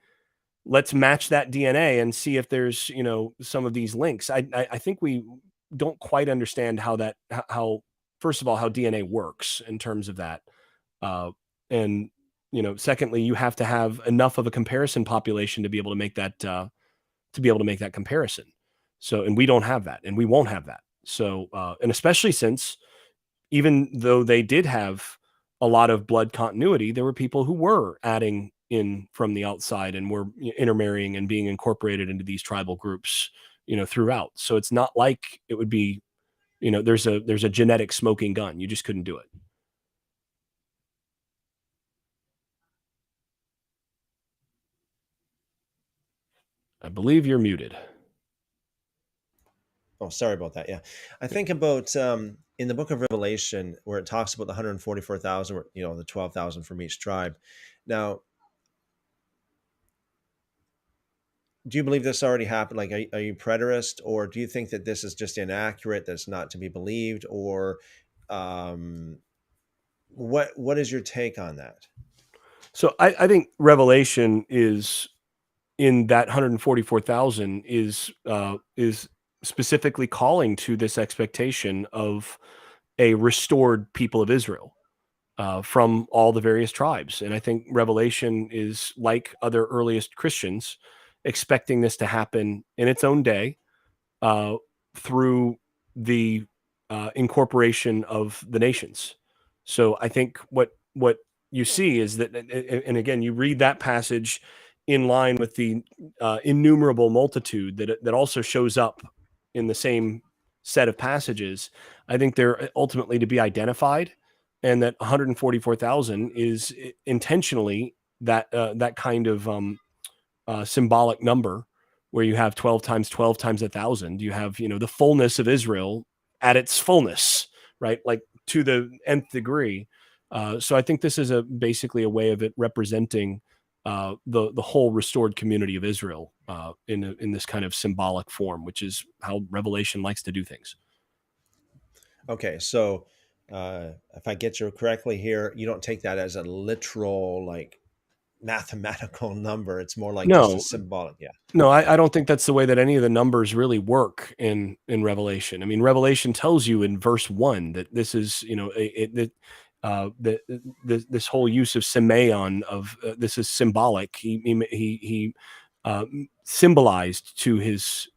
let's match that DNA and see if there's some of these links. I think we don't quite understand how first of all how DNA works in terms of that, and secondly, you have to have enough of a comparison population to be able to make that comparison. So, and we don't have that, and we won't have that. So, and especially since even though they did have a lot of blood continuity, there were people who were adding in from the outside and were intermarrying and being incorporated into these tribal groups, throughout. So it's not like it would be, there's a genetic smoking gun. You just couldn't do it. I believe you're muted. Oh, sorry about that. Yeah, I think about in the book of Revelation where it talks about the 144,000, the 12,000 from each tribe. Now, do you believe this already happened? Like, are you preterist, or do you think that this is just inaccurate, that's not to be believed, or um, what is your take on that? So I think Revelation is in that 144,000 is specifically calling to this expectation of a restored people of Israel from all the various tribes. And I think Revelation is like other earliest Christians, expecting this to happen in its own day uh, through the incorporation of the nations. So I think what you see is that, and again, you read that passage in line with the innumerable multitude that also shows up in the same set of passages. I think they're ultimately to be identified, and that 144,000 is intentionally that kind of symbolic number, where you have 12 times 12 times 1,000. You have, the fullness of Israel at its fullness, right? Like to the nth degree. So I think this is basically a way of it representing the whole restored community of Israel in this kind of symbolic form, which is how Revelation likes to do things. Okay, so if I get you correctly here, you don't take that as a literal, like, mathematical number. It's more like just a No, symbolic. Yeah. no, I don't think that's the way that any of the numbers really work in Revelation. I mean, Revelation tells you in verse 1 that this is, this whole use of semeion of this is symbolic. He symbolized to his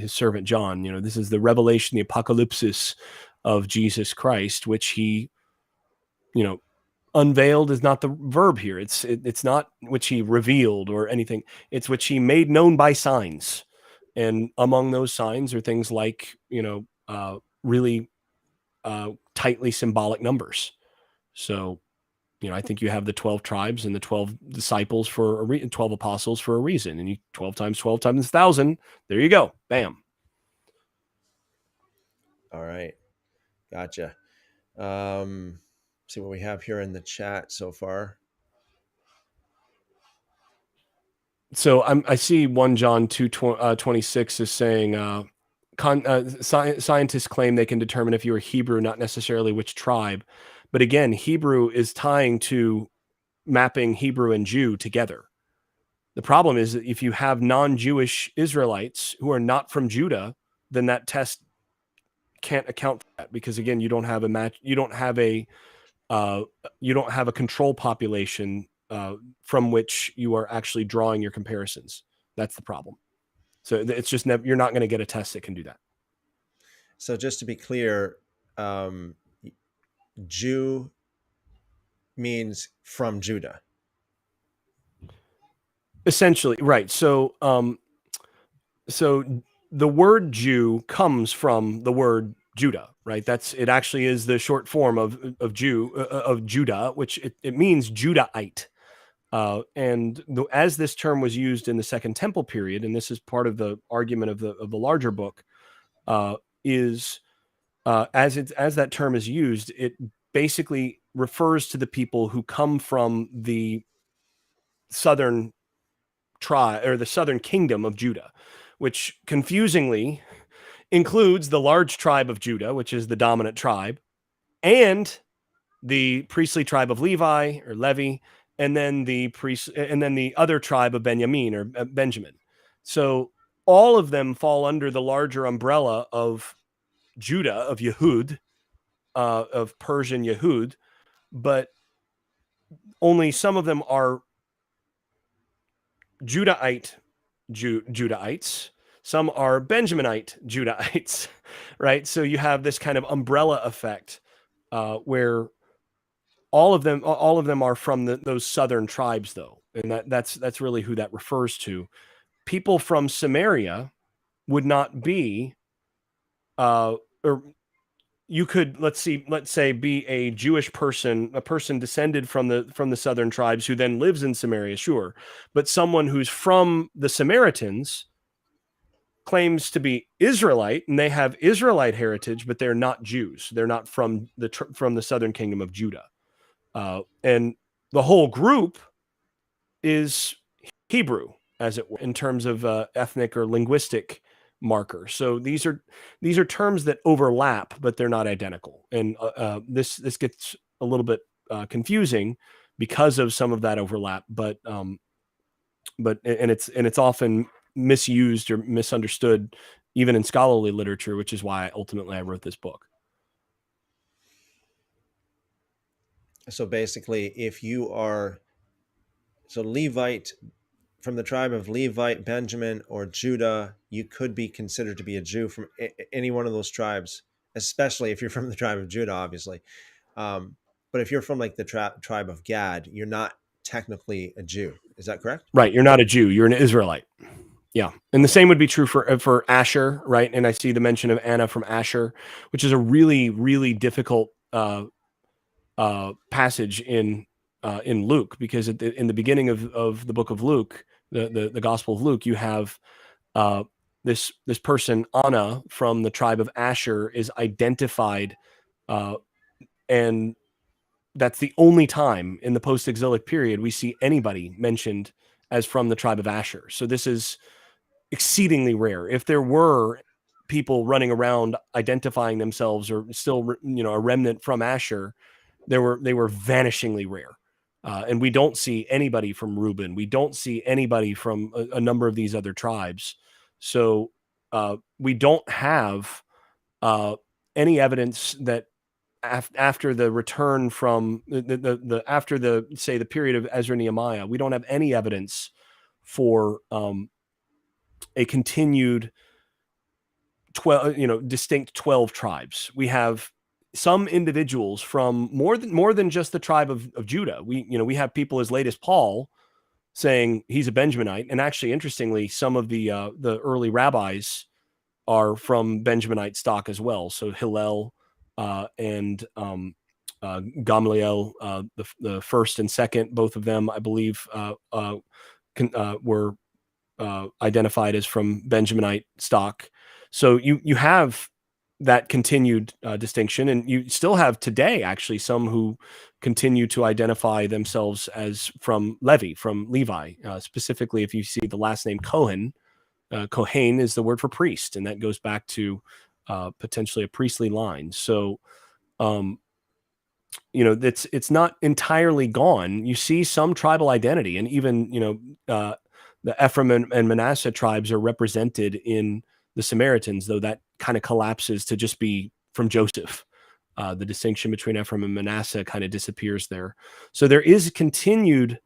servant John. This is the revelation, the apocalypsis of Jesus Christ, which he, you know, unveiled is not the verb here. It's not which he revealed or anything. It's which he made known by signs, and among those signs are things like really tightly symbolic numbers. So I think you have the 12 tribes and the 12 disciples for 12 apostles for a reason, and you 12 times 12 times 1,000. There you go, bam. All right. Gotcha. See what we have here in the chat so far. So I see 1 John 2:26 is saying scientists claim they can determine if you are Hebrew, not necessarily which tribe. But again, Hebrew is tying to mapping Hebrew and Jew together. The problem is that if you have non-Jewish Israelites who are not from Judah, then that test can't account for that, because again, you don't have a match. You don't have a control population from which you are actually drawing your comparisons. That's the problem. So it's just you're not going to get a test that can do that. So just to be clear, um, Jew means from Judah. Essentially, right. So the word Jew comes from the word Judah, right? It actually is the short form of Judah, which it means Judahite. As this term was used in the Second Temple period, and this is part of the argument of the larger book, is as that term is used, it basically refers to the people who come from the southern tribe or the southern kingdom of Judah, which confusingly includes the large tribe of Judah, which is the dominant tribe, and the priestly tribe of Levi or Levi, and then the other tribe of Benjamin or Benjamin. So all of them fall under the larger umbrella of Judah, of Yehud, of Persian Yehud, but only some of them are Judahites. Some are Benjaminite Judahites, right? So you have this kind of umbrella effect where all of them are from those southern tribes, though, and that's really who that refers to. People from Samaria would not be, or you could let's say be a Jewish person, a person descended from the southern tribes who then lives in Samaria, sure, but someone who's from the Samaritans claims to be Israelite, and they have Israelite heritage, but they're not Jews. They're not from the southern kingdom of Judah, and the whole group is Hebrew, as it were, in terms of ethnic or linguistic marker. So these are terms that overlap, but they're not identical. And this gets a little bit confusing because of some of that overlap. But it's often misused or misunderstood, even in scholarly literature, which is why ultimately I wrote this book. So basically, if you are Levite from the tribe of Levite, Benjamin, or Judah, you could be considered to be a Jew from any one of those tribes, especially if you're from the tribe of Judah, obviously. But if you're from like the tribe of Gad, you're not technically a Jew. Is that correct? Right. You're not a Jew. You're an Israelite. Yeah. And the same would be true for Asher, right? And I see the mention of Anna from Asher, which is a really, really difficult passage in Luke, because in the beginning of the book of Luke, the Gospel of Luke, you have this person, Anna, from the tribe of Asher, is identified, and that's the only time in the post-exilic period we see anybody mentioned as from the tribe of Asher. So this is exceedingly rare. If there were people running around identifying themselves, or still, a remnant from Asher, they were vanishingly rare. And we don't see anybody from Reuben. We don't see anybody from a number of these other tribes. So we don't have any evidence that after the return from after the period of Ezra Nehemiah, we don't have any evidence for a continued 12, distinct 12 tribes. We have some individuals from more than just the tribe of Judah. We have people as late as Paul saying he's a Benjaminite, and actually, interestingly, some of the early rabbis are from Benjaminite stock as well. So Hillel and Gamaliel, the first and second, both of them, I believe, were identified as from Benjaminite stock. So you have that continued distinction, and you still have today actually some who continue to identify themselves as from Levi. Specifically, if you see the last name Cohen, Kohen is the word for priest, and that goes back to potentially a priestly line. So, it's not entirely gone. You see some tribal identity, and even the Ephraim and Manasseh tribes are represented in the Samaritans, though that kind of collapses to just be from Joseph. The distinction between Ephraim and Manasseh kind of disappears there. So there is a continued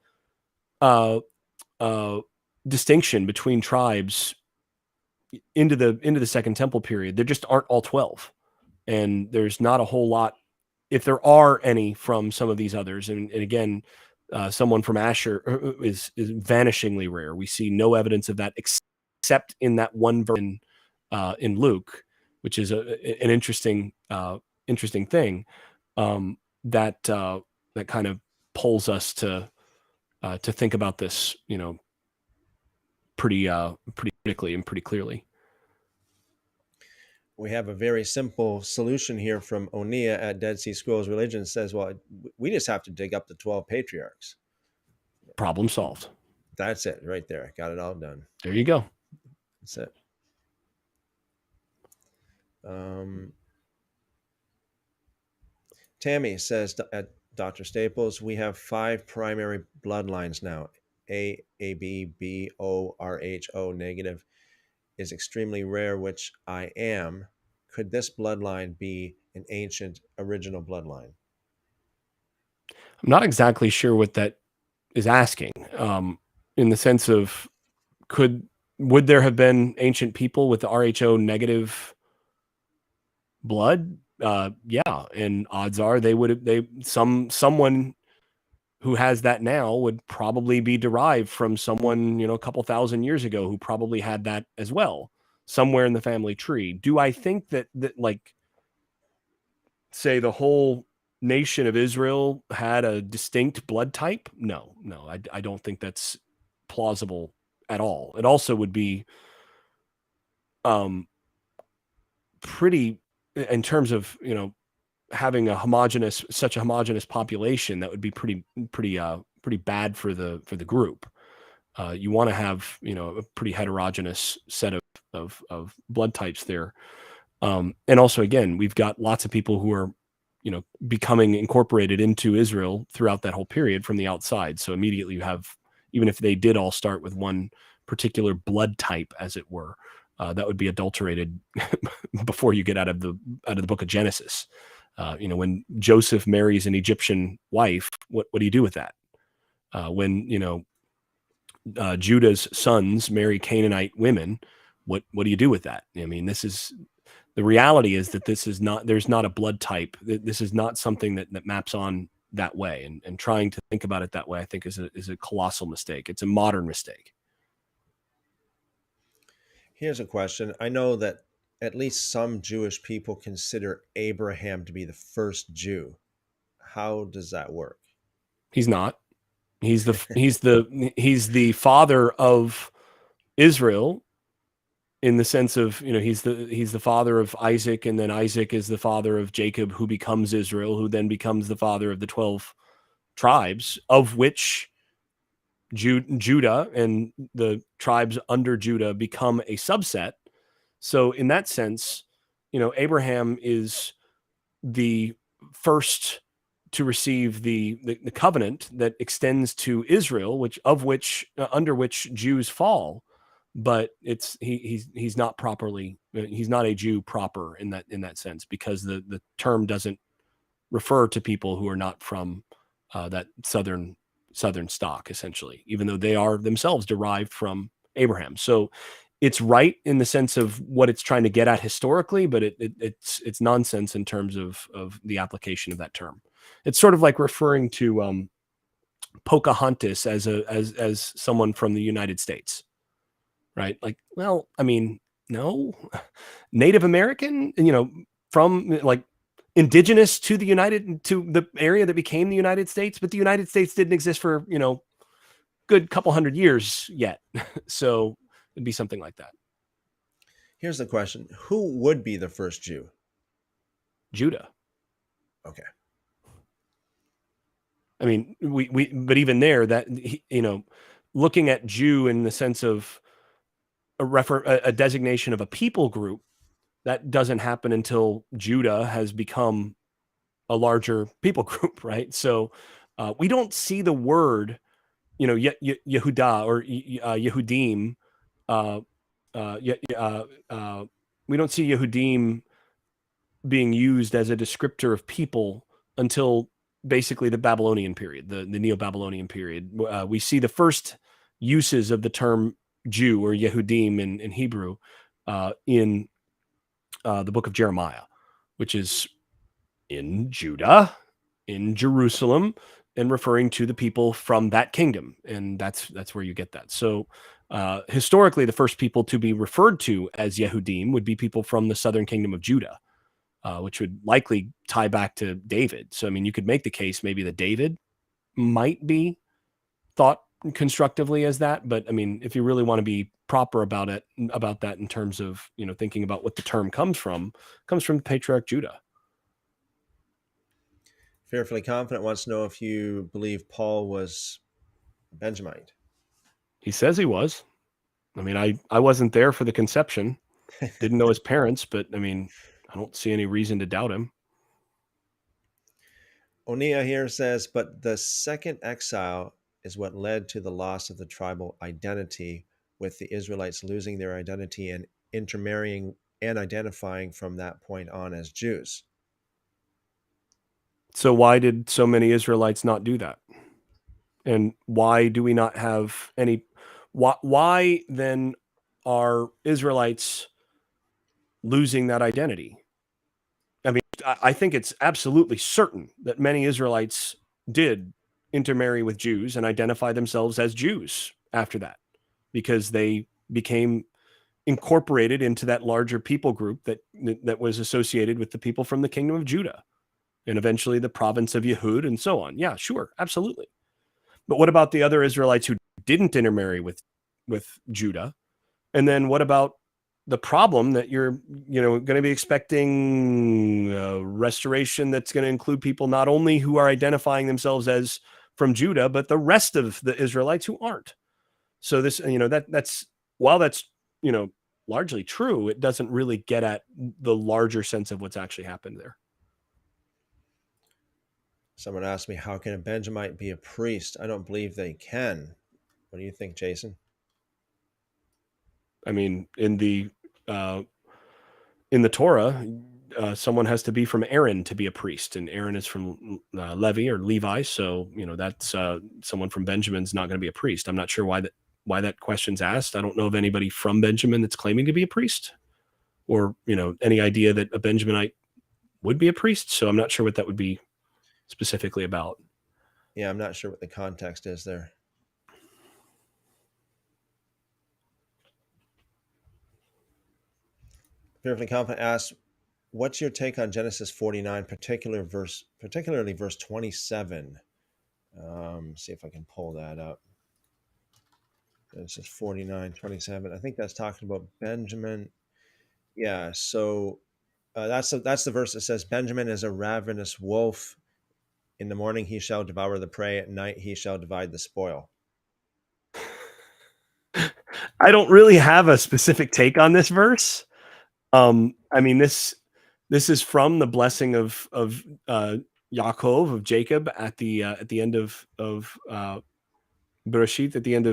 distinction between tribes into the Second Temple period. There just aren't all 12, and there's not a whole lot, if there are any, from some of these others. And again, someone from Asher is vanishingly rare. We see no evidence of that except in that one verse in Luke, which is an interesting thing that kind of pulls us to think about this, pretty critically and pretty clearly. We have a very simple solution here from Onia at Dead Sea Scrolls Religion. It says, well, we just have to dig up the 12 patriarchs. Problem solved. That's it right there. Got it all done. There you go. That's it. Tammy says at Dr. Staples, we have 5 primary bloodlines now. A, AB, B, O, RH, O, negative is extremely rare, which I am. Could this bloodline be an ancient original bloodline? I'm not exactly sure what that is asking, in the sense of would there have been ancient people with the RHO negative blood? Yeah, and odds are someone who has that now would probably be derived from someone, a couple thousand years ago who probably had that as well, somewhere in the family tree. Do I think that like, say, the whole nation of Israel had a distinct blood type? No, I don't think that's plausible at all. It also would be pretty, in terms of having such a homogenous population, that would be pretty bad for the group. You want to have a pretty heterogeneous set of blood types there. And also, again, we've got lots of people who are becoming incorporated into Israel throughout that whole period from the outside. So immediately you have, even if they did all start with one particular blood type, as it were, that would be adulterated before you get out of the book of Genesis. When Joseph marries an Egyptian wife, what do you do with that? When Judah's sons marry Canaanite women, what do you do with that? I mean, this is the reality is that there's not a blood type. This is not something that maps on that way. And trying to think about it that way, I think is a colossal mistake. It's a modern mistake. Here's a question. I know that at least some Jewish people consider Abraham to be the first Jew. How does that work? He's not. He's the father of Israel, in the sense of, he's the father of Isaac, and then Isaac is the father of Jacob, who becomes Israel, who then becomes the father of the 12 tribes, of which Judah and the tribes under Judah become a subset. So in that sense, Abraham is the first to receive the covenant that extends to Israel, under which Jews fall. But he's not properly, he's not a Jew proper in that sense, because the term doesn't refer to people who are not from that southern stock, essentially, even though they are themselves derived from Abraham. So it's right in the sense of what it's trying to get at historically, but it's nonsense in terms of the application of that term. It's sort of like referring to Pocahontas as someone from the United States, right? Like, well, I mean, no, Native American, from like indigenous to the area that became the United States, but the United States didn't exist for, good couple hundred years yet. So it'd be something like that. Here's the question. Who would be the first Jew? Judah. Okay. I mean, but even there, that, looking at Jew in the sense of a designation of a people group, that doesn't happen until Judah has become a larger people group, right? So we don't see the word, Yehudah or Yehudim. We don't see Yehudim being used as a descriptor of people until basically the Babylonian period, the Neo-Babylonian period. We see the first uses of the term Jew or Yehudim in Hebrew in the book of Jeremiah, which is in Judah, in Jerusalem, and referring to the people from that kingdom. And that's where you get that. So historically, the first people to be referred to as Yehudim would be people from the southern kingdom of Judah, which would likely tie back to David. So, I mean, you could make the case maybe that David might be thought constructively as that. But I mean, if you really want to be proper about that in terms of, thinking about what the term comes from the patriarch Judah. Fearfully Confident wants to know if you believe Paul was Benjamite. He says he was. I mean, I wasn't there for the conception, didn't know his parents, but I mean, I don't see any reason to doubt him. Onia here says, but the second exile is what led to the loss of the tribal identity, with the Israelites losing their identity and intermarrying and identifying from that point on as Jews. So why did so many Israelites not do that? And why do we not have any? Why then are Israelites losing that identity? I mean, I think it's absolutely certain that many Israelites did intermarry with Jews and identify themselves as Jews after that, because they became incorporated into that larger people group that was associated with the people from the kingdom of Judah and eventually the province of Yehud and so on. Yeah, sure, absolutely. But what about the other Israelites who didn't intermarry with Judah? And then what about the problem that you're going to be expecting restoration that's going to include people not only who are identifying themselves as from Judah, but the rest of the Israelites who aren't. So this, that's while that's, largely true, it doesn't really get at the larger sense of what's actually happened there. Someone asked me, how can a Benjamite be a priest? I don't believe they can. What do you think, Jason? I mean, in the Torah, someone has to be from Aaron to be a priest, and Aaron is from Levi or Levi. So, that's someone from Benjamin's not going to be a priest. I'm not sure why that question's asked. I don't know of anybody from Benjamin that's claiming to be a priest, or any idea that a Benjaminite would be a priest. So I'm not sure what that would be specifically about. Yeah, I'm not sure what the context is there. Fearfully Confident asks, what's your take on Genesis 49, particularly verse 27? See if I can pull that up. Genesis 49:27. I think that's talking about Benjamin. Yeah, so that's the verse that says, Benjamin is a ravenous wolf. In the morning he shall devour the prey. At night he shall divide the spoil. I don't really have a specific take on this verse. I mean, this is from the blessing of Yaakov, of Jacob, at the end of Bereshit, at the end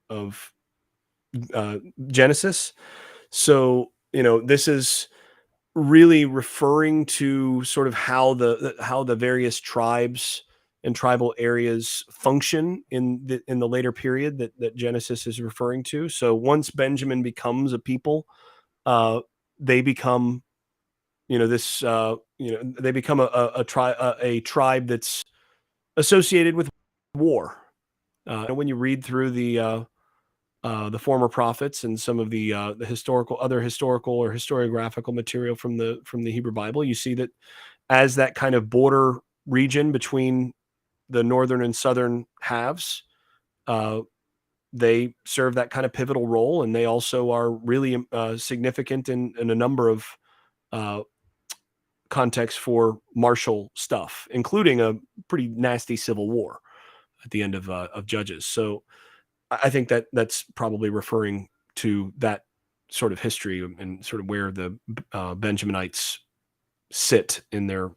of Genesis. So this is really referring to sort of how the various tribes and tribal areas function in the later period that Genesis is referring to. So once Benjamin becomes a people, they become they become a tribe that's associated with war. When you read through the former prophets and some of the historical or historiographical material from the Hebrew Bible, you see that as that kind of border region between the northern and southern halves, they serve that kind of pivotal role, and they also are really significant in a number of contexts for martial stuff, including a pretty nasty civil war at the end of Judges. So I think that's probably referring to that sort of history and sort of where the Benjaminites sit in their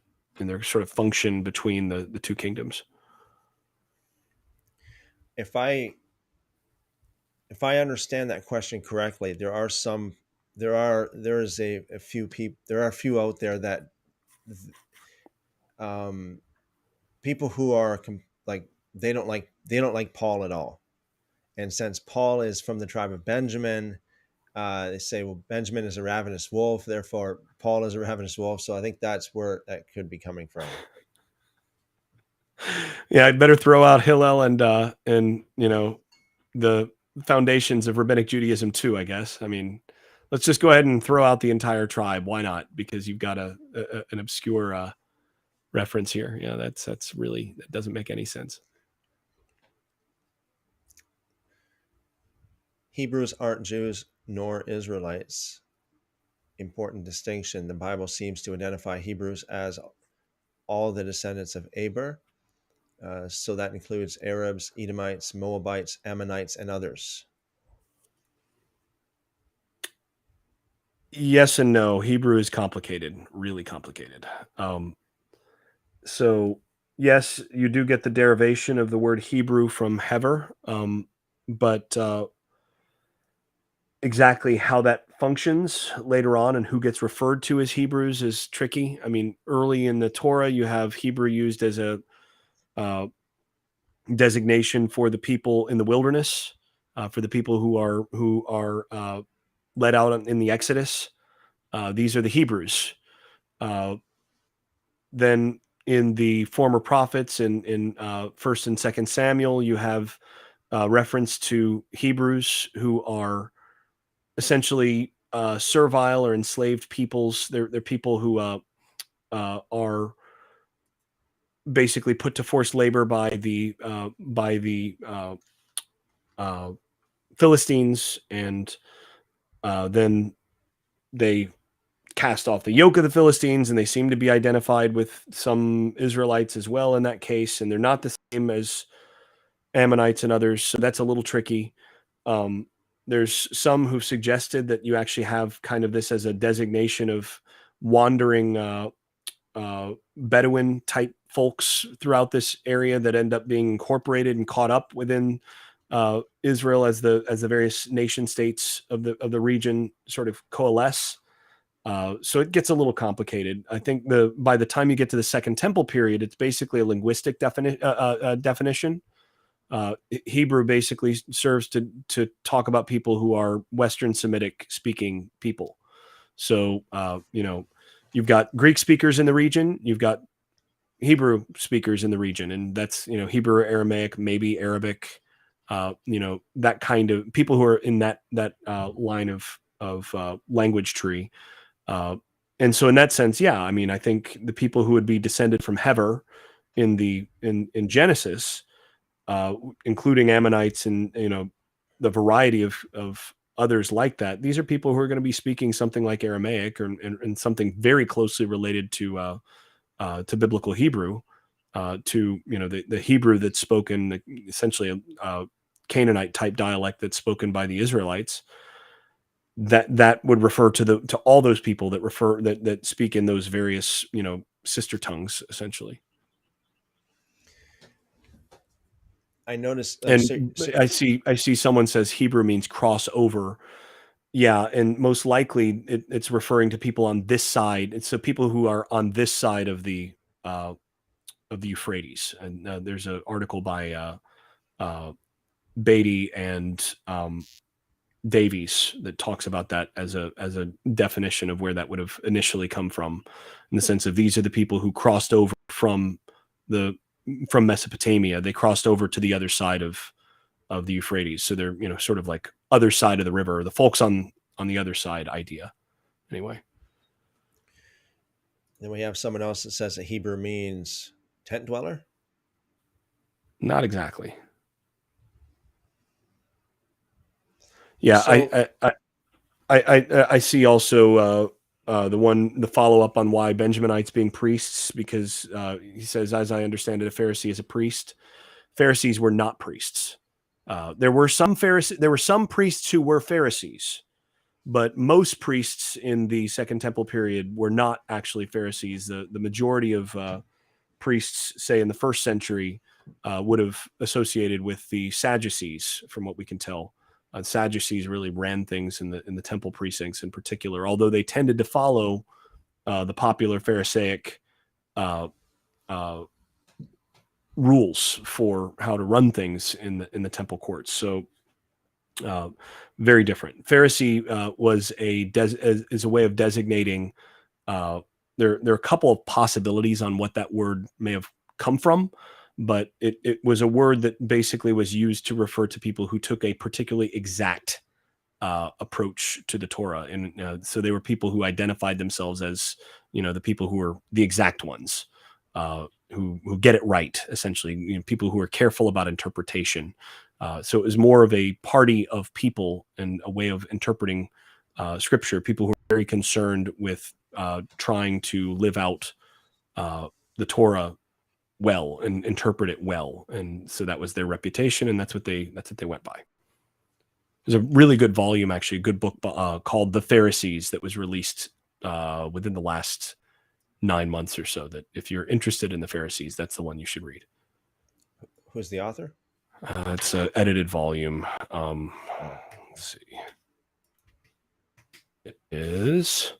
sort of function between the two kingdoms. If I understand that question correctly, there are a few people, there are a few out there that people who are like they don't like Paul at all. And since Paul is from the tribe of Benjamin, they say, well, Benjamin is a ravenous wolf, therefore Paul is a ravenous wolf. So I think that's where that could be coming from. Yeah, I'd better throw out Hillel and the foundations of rabbinic Judaism too, I guess. I mean, let's just go ahead and throw out the entire tribe. Why not? Because you've got an obscure reference here. Yeah, that's really, that doesn't make any sense. Hebrews aren't Jews nor Israelites. Important distinction. The Bible seems to identify Hebrews as all the descendants of Aber. So that includes Arabs, Edomites, Moabites, Ammonites, and others. Yes and no. Hebrew is complicated, really complicated. So yes, you do get the derivation of the word Hebrew from Hever, but exactly how that functions later on and who gets referred to as Hebrews is tricky. I mean, early in the Torah, you have Hebrew used as a designation for the people in the wilderness, for the people who are led out in the Exodus. These are the Hebrews. Then in the former prophets in First and Second Samuel, you have reference to Hebrews who are essentially servile or enslaved peoples. They're people who are basically put to forced labor by the Philistines, and then they cast off the yoke of the Philistines, and they seem to be identified with some Israelites as well in that case, and they're not the same as Ammonites and others, so that's a little tricky. There's some who've suggested that you actually have kind of this as a designation of wandering Bedouin type folks throughout this area that end up being incorporated and caught up within Israel as the various nation states of the region sort of coalesce. So it gets a little complicated. I think by the time you get to the Second Temple period, it's basically a linguistic definition. Hebrew basically serves to talk about people who are Western Semitic speaking people. So, you've got Greek speakers in the region, you've got Hebrew speakers in the region, and that's, Hebrew, Aramaic, maybe Arabic, that kind of people who are in that line of language tree. And so in that sense, yeah, I mean, I think the people who would be descended from Hever in Genesis, including Ammonites and the variety of others like that. These are people who are going to be speaking something like Aramaic and something very closely related to biblical Hebrew, to the Hebrew that's spoken, essentially a Canaanite type dialect that's spoken by the Israelites. That would refer to all those people that speak in those various sister tongues, essentially. I noticed. And I see someone says Hebrew means cross over. Yeah, and most likely it's referring to people on this side. It's so people who are on this side of the Euphrates. And there's an article by Beatty and Davies that talks about that as a definition of where that would have initially come from, in the sense of these are the people who crossed over from Mesopotamia. They crossed over to the other side of the Euphrates. So they're sort of like other side of the river, the folks on the other side idea. Anyway. Then we have someone else that says that Hebrew means tent dweller. Not exactly. Yeah, So, I see also the follow up on why Benjaminites being priests, because he says, as I understand it, a Pharisee is a priest. Pharisees were not priests. There were some priests who were Pharisees, but most priests in the Second Temple period were not actually Pharisees. The majority of priests, say in the first century, would have associated with the Sadducees, from what we can tell. Sadducees really ran things in the temple precincts in particular, although they tended to follow the popular Pharisaic rules for how to run things in the temple courts. So very different. Pharisee was is a way of designating. There are a couple of possibilities on what that word may have come from, but it was a word that basically was used to refer to people who took a particularly exact approach to the Torah. And so they were people who identified themselves as, the people who are the exact ones, who get it right, essentially, people who are careful about interpretation. So it was more of a party of people and a way of interpreting scripture, people who are very concerned with trying to live out the Torah well and interpret it well. And so that was their reputation, and that's what they went by. There's a really good volume, actually, a good book called The Pharisees that was released within the last 9 months or so, that if you're interested in the Pharisees, that's the one you should read. who's the author? It's an edited volume. Let's see. It is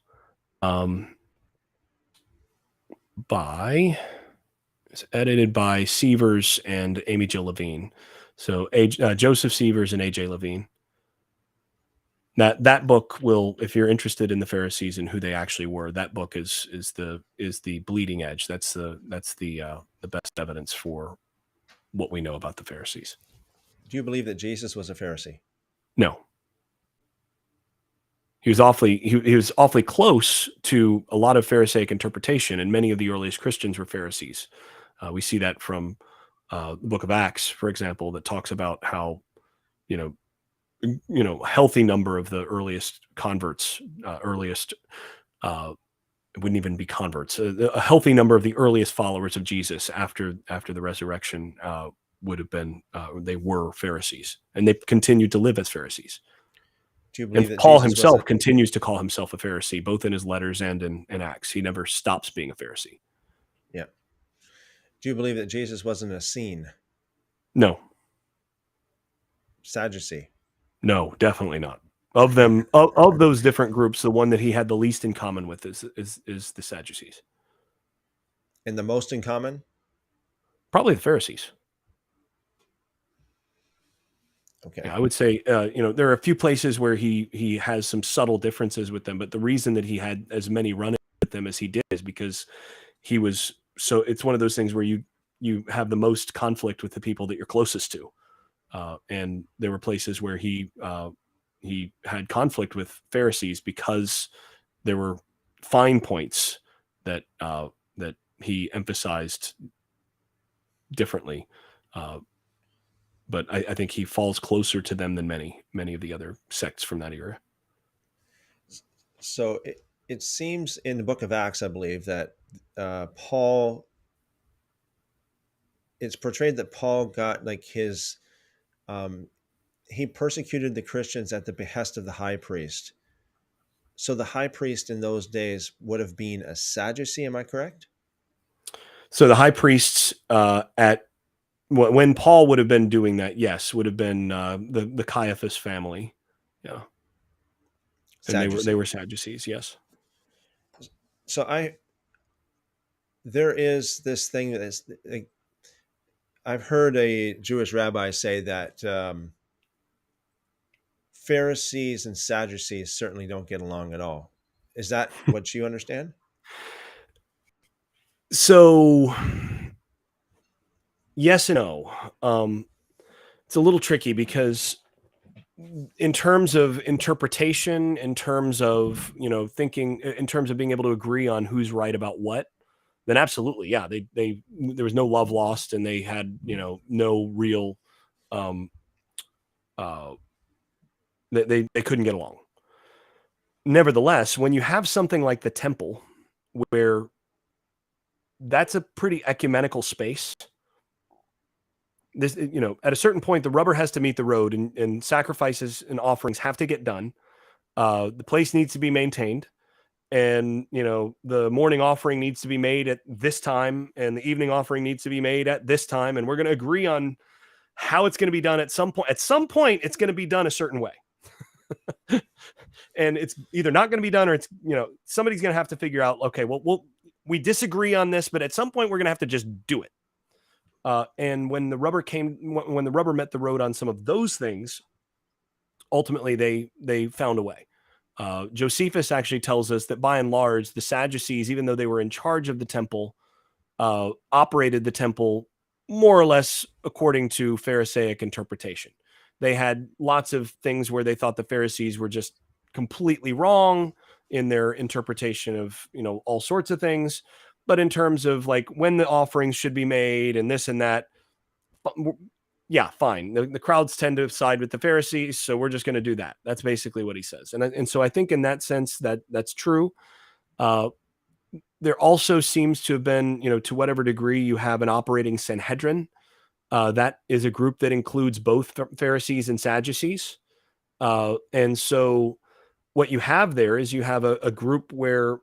it's edited by Sievers and Amy Jill Levine. So Joseph Sievers and AJ Levine. That book will, if you're interested in the Pharisees and who they actually were, that book is the bleeding edge. That's the best evidence for what we know about the Pharisees. Do you believe that Jesus was a Pharisee? No. He was awfully close to a lot of Pharisaic interpretation, and many of the earliest Christians were Pharisees. We see that from the book of Acts, for example, that talks about how, healthy number of the earliest converts, it wouldn't even be converts, a healthy number of the earliest followers of Jesus after the resurrection would have been, they were Pharisees, and they continued to live as Pharisees. Do you believe And that Paul Jesus himself continues to call himself a Pharisee, both in his letters and in Acts. He never stops being a Pharisee. Yeah. Do you believe that Jesus wasn't a Essene? No, Sadducee? no, definitely not. Of them, of those different groups, the one that he had the least in common with is the Sadducees. And the most in common? Probably the Pharisees. Okay. Yeah, I would say, there are a few places where he has some subtle differences with them, but the reason that he had as many run with them as he did is because he was so. It's one of those things where you have the most conflict with the people that you're closest to, and there were places where he had conflict with Pharisees because there were fine points that he emphasized differently. But I think he falls closer to them than many of the other sects from that era. So it seems in the book of Acts, I believe, that Paul, it's portrayed that Paul got like um, he persecuted the Christians at the behest of the high priest. So the high priest in those days would have been a Sadducee, am I correct? So the high priests at when Paul would have been doing that, yes, would have been the Caiaphas family, yeah, and they Sadducee. were Sadducees, yes. So there is this thing that is, like, I've heard a Jewish rabbi say that Pharisees and Sadducees certainly don't get along at all. Is that what you understand? So yes and no. It's a little tricky because in terms of interpretation, in terms of thinking, in terms of being able to agree on who's right about what, then absolutely, yeah, they there was no love lost, and they had no real um, uh, they couldn't get along. Nevertheless, when you have something like the temple, where that's a pretty ecumenical space, this at a certain point the rubber has to meet the road, and sacrifices and offerings have to get done. The place needs to be maintained, and the morning offering needs to be made at this time, and the evening offering needs to be made at this time, and we're going to agree on how it's going to be done. At some point it's going to be done a certain way. And it's either not going to be done, or it's somebody's going to have to figure out, okay, well, we disagree on this, but at some point we're going to have to just do it. And when the rubber met the road on some of those things, ultimately they found a way. Josephus actually tells us that by and large, the Sadducees, even though they were in charge of the temple, operated the temple more or less according to Pharisaic interpretation. They had lots of things where they thought the Pharisees were just completely wrong in their interpretation of all sorts of things. But in terms of like when the offerings should be made and this and that, yeah, fine. The crowds tend to side with the Pharisees, so we're just going to do that. That's basically what he says. And so I think in that sense that's true. There also seems to have been, to whatever degree you have an operating Sanhedrin, that is a group that includes both Pharisees and Sadducees. And so what you have there is you have a group where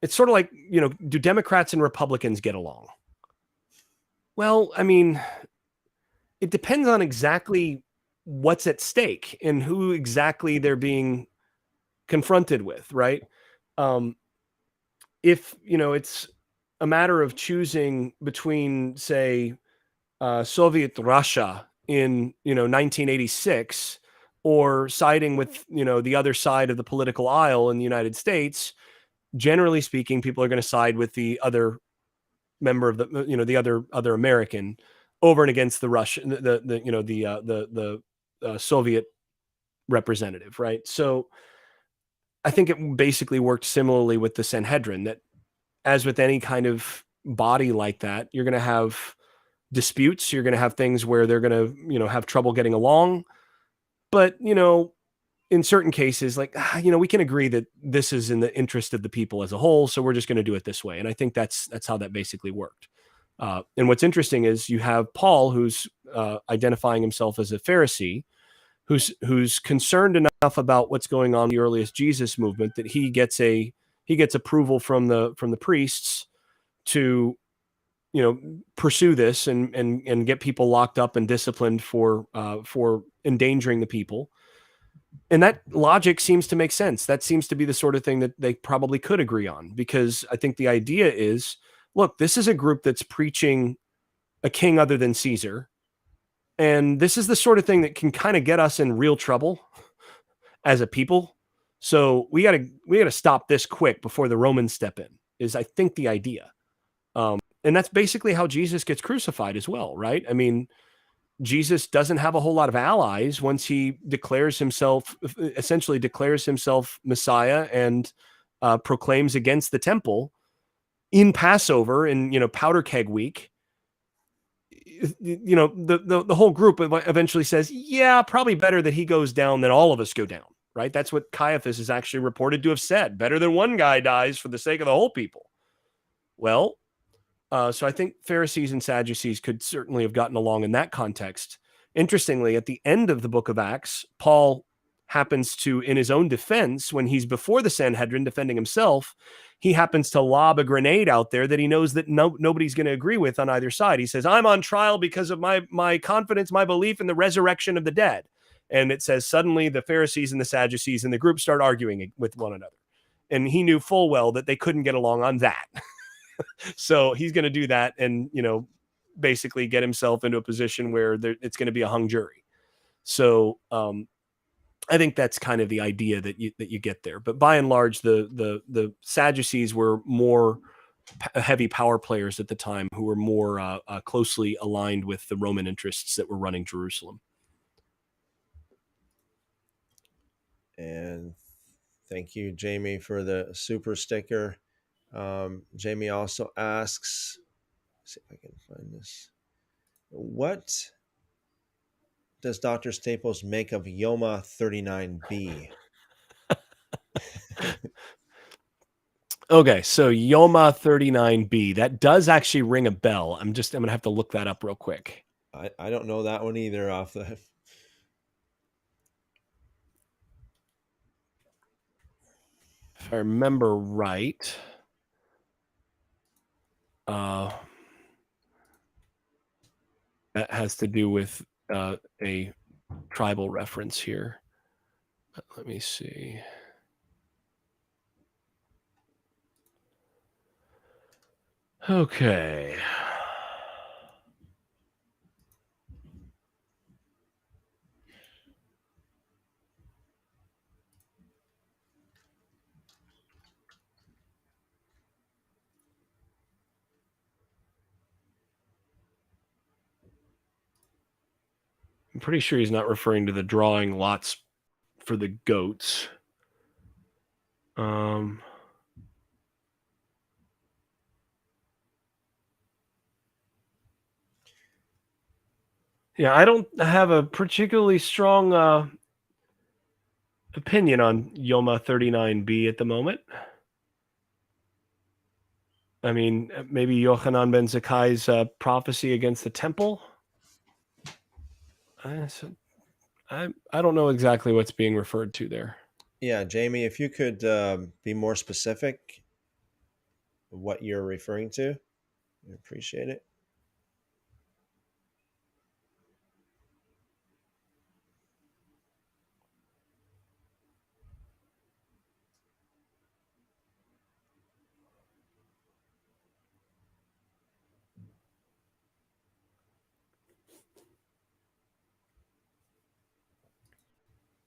it's sort of like, do Democrats and Republicans get along? Well, I mean, it depends on exactly what's at stake and who exactly they're being confronted with, right? If, it's a matter of choosing between, say, Soviet Russia in 1986, or siding with the other side of the political aisle in the United States, generally speaking, people are going to side with the other member of the the other American over and against the Russian, the Soviet representative, right? So I think it basically worked similarly with the Sanhedrin, that as with any kind of body like that, you're going to have disputes. You're going to have things where they're going to, have trouble getting along. But, in certain cases, like, we can agree that this is in the interest of the people as a whole, so we're just going to do it this way. And I think that's how that basically worked. And what's interesting is you have Paul, who's identifying himself as a Pharisee, who's concerned enough about what's going on in the earliest Jesus movement that he gets approval from the priests to pursue this and get people locked up and disciplined for endangering the people. And that logic seems to make sense. That seems to be the sort of thing that they probably could agree on, because I think the idea is, look, this is a group that's preaching a king other than Caesar, And this is the sort of thing that can kind of get us in real trouble as a people. So we gotta stop this quick before the Romans step in, is I think the idea. And that's basically how Jesus gets crucified as well, right? I mean, Jesus doesn't have a whole lot of allies once he essentially declares himself Messiah and proclaims against the temple in Passover and, powder keg week. The whole group eventually says, yeah, probably better that he goes down than all of us go down, right? That's what Caiaphas is actually reported to have said. Better than one guy dies for the sake of the whole people. Well, so I think Pharisees and Sadducees could certainly have gotten along in that context. Interestingly, at the end of the book of Acts, Paul happens to, in his own defense, when he's before the Sanhedrin defending himself, he happens to lob a grenade out there that he knows that nobody's going to agree with on either side. He says, I'm on trial because of my confidence, my belief in the resurrection of the dead. And it says, suddenly the Pharisees and the Sadducees in the group start arguing with one another. And he knew full well that they couldn't get along on that. So he's going to do that and, basically get himself into a position where it's going to be a hung jury. So I think that's kind of the idea that you get there. But by and large, the Sadducees were more heavy power players at the time who were more closely aligned with the Roman interests that were running Jerusalem. And thank you, Jamie, for the super sticker. Jamie also asks, let's see if I can find this. What does Dr. Staples make of Yoma 39b? Okay, so Yoma 39b, that does actually ring a bell. I'm going to have to look that up real quick. I don't know that one either off the... If I remember right, that has to do with a tribal reference here. Let me see. Okay. I'm pretty sure he's not referring to the drawing lots for the goats. Yeah, I don't have a particularly strong opinion on Yoma 39b at the moment. I mean, maybe Yochanan ben Zakkai's prophecy against the temple. I don't know exactly what's being referred to there. Yeah, Jamie, if you could be more specific what you're referring to, I appreciate it.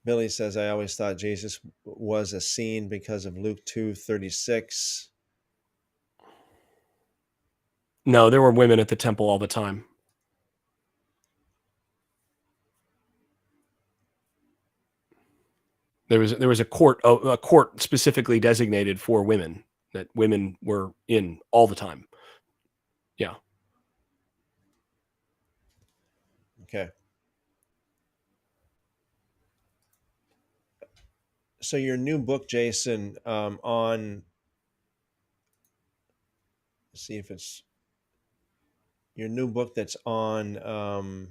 Billy says, I always thought Jesus was a scene because of Luke 2:36. No, there were women at the temple all the time. There was a court specifically designated for women that women were in all the time. Yeah. Okay. So your new book, Jason, on, let's see if it's your new book that's on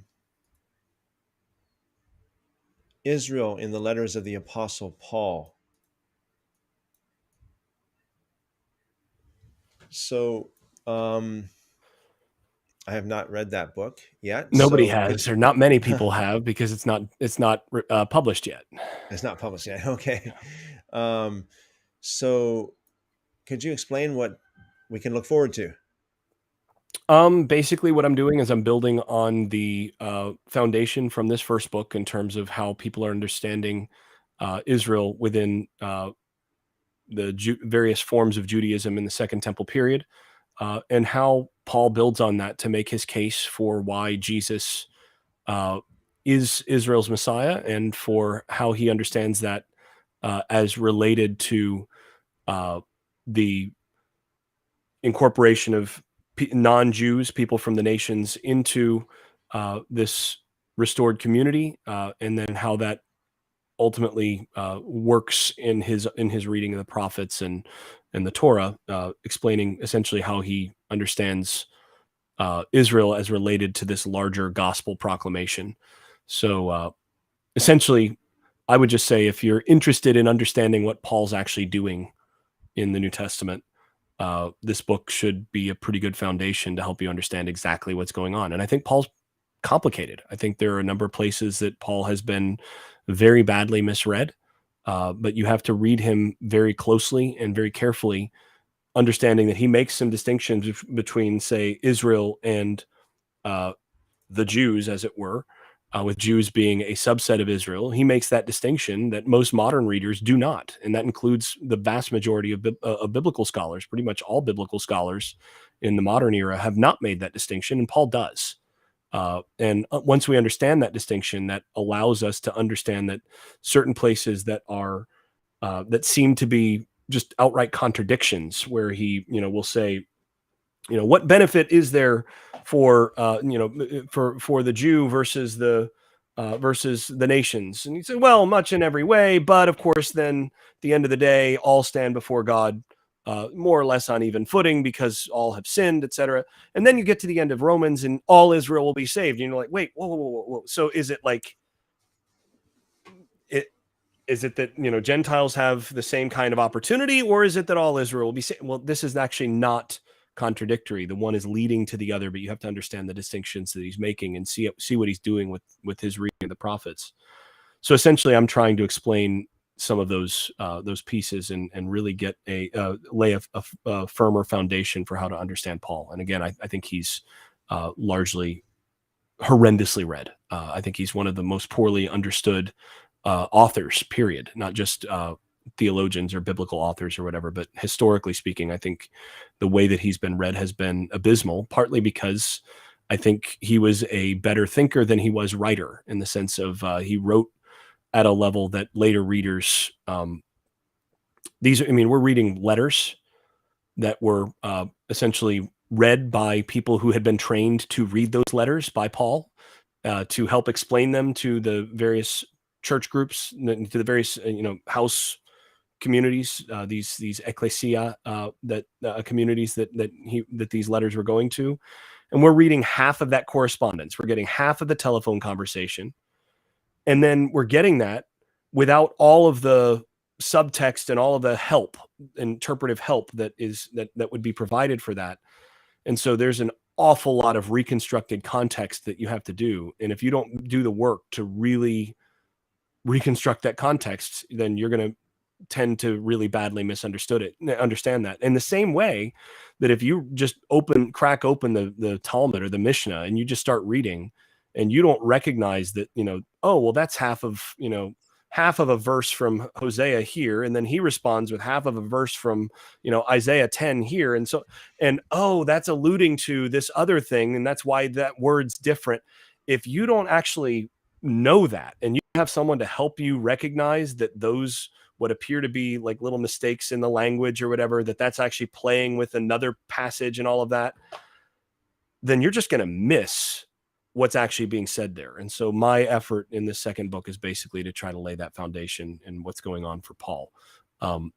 Israel in the letters of the Apostle Paul. So I have not read that book yet. Nobody so has, or not many people have, because it's not published yet. It's not published yet. Okay. So could you explain what we can look forward to? Basically what I'm doing is I'm building on the foundation from this first book in terms of how people are understanding Israel within the various forms of Judaism in the Second Temple period, and how Paul builds on that to make his case for why Jesus uh, is Israel's Messiah, and for how he understands that as related to uh, the incorporation of non-Jews, people from the nations, into this restored community, and then how that ultimately works in his reading of the prophets and the Torah, explaining essentially how he understands Israel as related to this larger gospel proclamation. So essentially, I would just say if you're interested in understanding what Paul's actually doing in the New Testament, this book should be a pretty good foundation to help you understand exactly what's going on. And I think Paul's complicated. I think there are a number of places that Paul has been very badly misread, but you have to read him very closely and very carefully, understanding that he makes some distinctions between, say, Israel and uh, the Jews, as it were, with Jews being a subset of Israel. He makes that distinction that most modern readers do not, and that includes the vast majority of biblical scholars. Pretty much all biblical scholars in the modern era have not made that distinction, and Paul does. And once we understand that distinction, that allows us to understand that certain places that are that seem to be just outright contradictions, where he, will say, what benefit is there for for the Jew versus the nations? And he said, well, much in every way, but of course, then at the end of the day, all stand before God more or less on even footing because all have sinned, etc. And then you get to the end of Romans, and all Israel will be saved. And you're like, wait, whoa, whoa, whoa, whoa. So is it like it? Is it that Gentiles have the same kind of opportunity, or is it that all Israel will be saved? Well, this is actually not contradictory. The one is leading to the other, but you have to understand the distinctions that he's making and see what he's doing with his reading of the prophets. So essentially, I'm trying to explain some of those pieces and really get lay a firmer foundation for how to understand Paul. And again, I think he's largely horrendously read. I think he's one of the most poorly understood authors, period, not just theologians or biblical authors or whatever, but historically speaking, I think the way that he's been read has been abysmal, partly because I think he was a better thinker than he was writer, in the sense of he wrote at a level that later readers, we're reading letters that were essentially read by people who had been trained to read those letters by Paul, to help explain them to the various church groups, to the various house communities, these ecclesia that communities that these letters were going to. And we're reading half of that correspondence. We're getting half of the telephone conversation, and then we're getting that without all of the subtext and all of the help, interpretive help that would be provided for that. And so there's an awful lot of reconstructed context that you have to do. And if you don't do the work to really reconstruct that context, then you're going to tend to really badly understand that. In the same way that if you just crack open the Talmud or the Mishnah and you just start reading, and you don't recognize that, oh, well, that's half of a verse from Hosea here, and then he responds with half of a verse from Isaiah 10 here, and oh, that's alluding to this other thing, and that's why that word's different. If you don't actually know that, and you have someone to help you recognize that those what appear to be like little mistakes in the language or whatever, that's actually playing with another passage and all of that, then you're just going to miss what's actually being said there. And so my effort in this second book is basically to try to lay that foundation and what's going on for Paul. One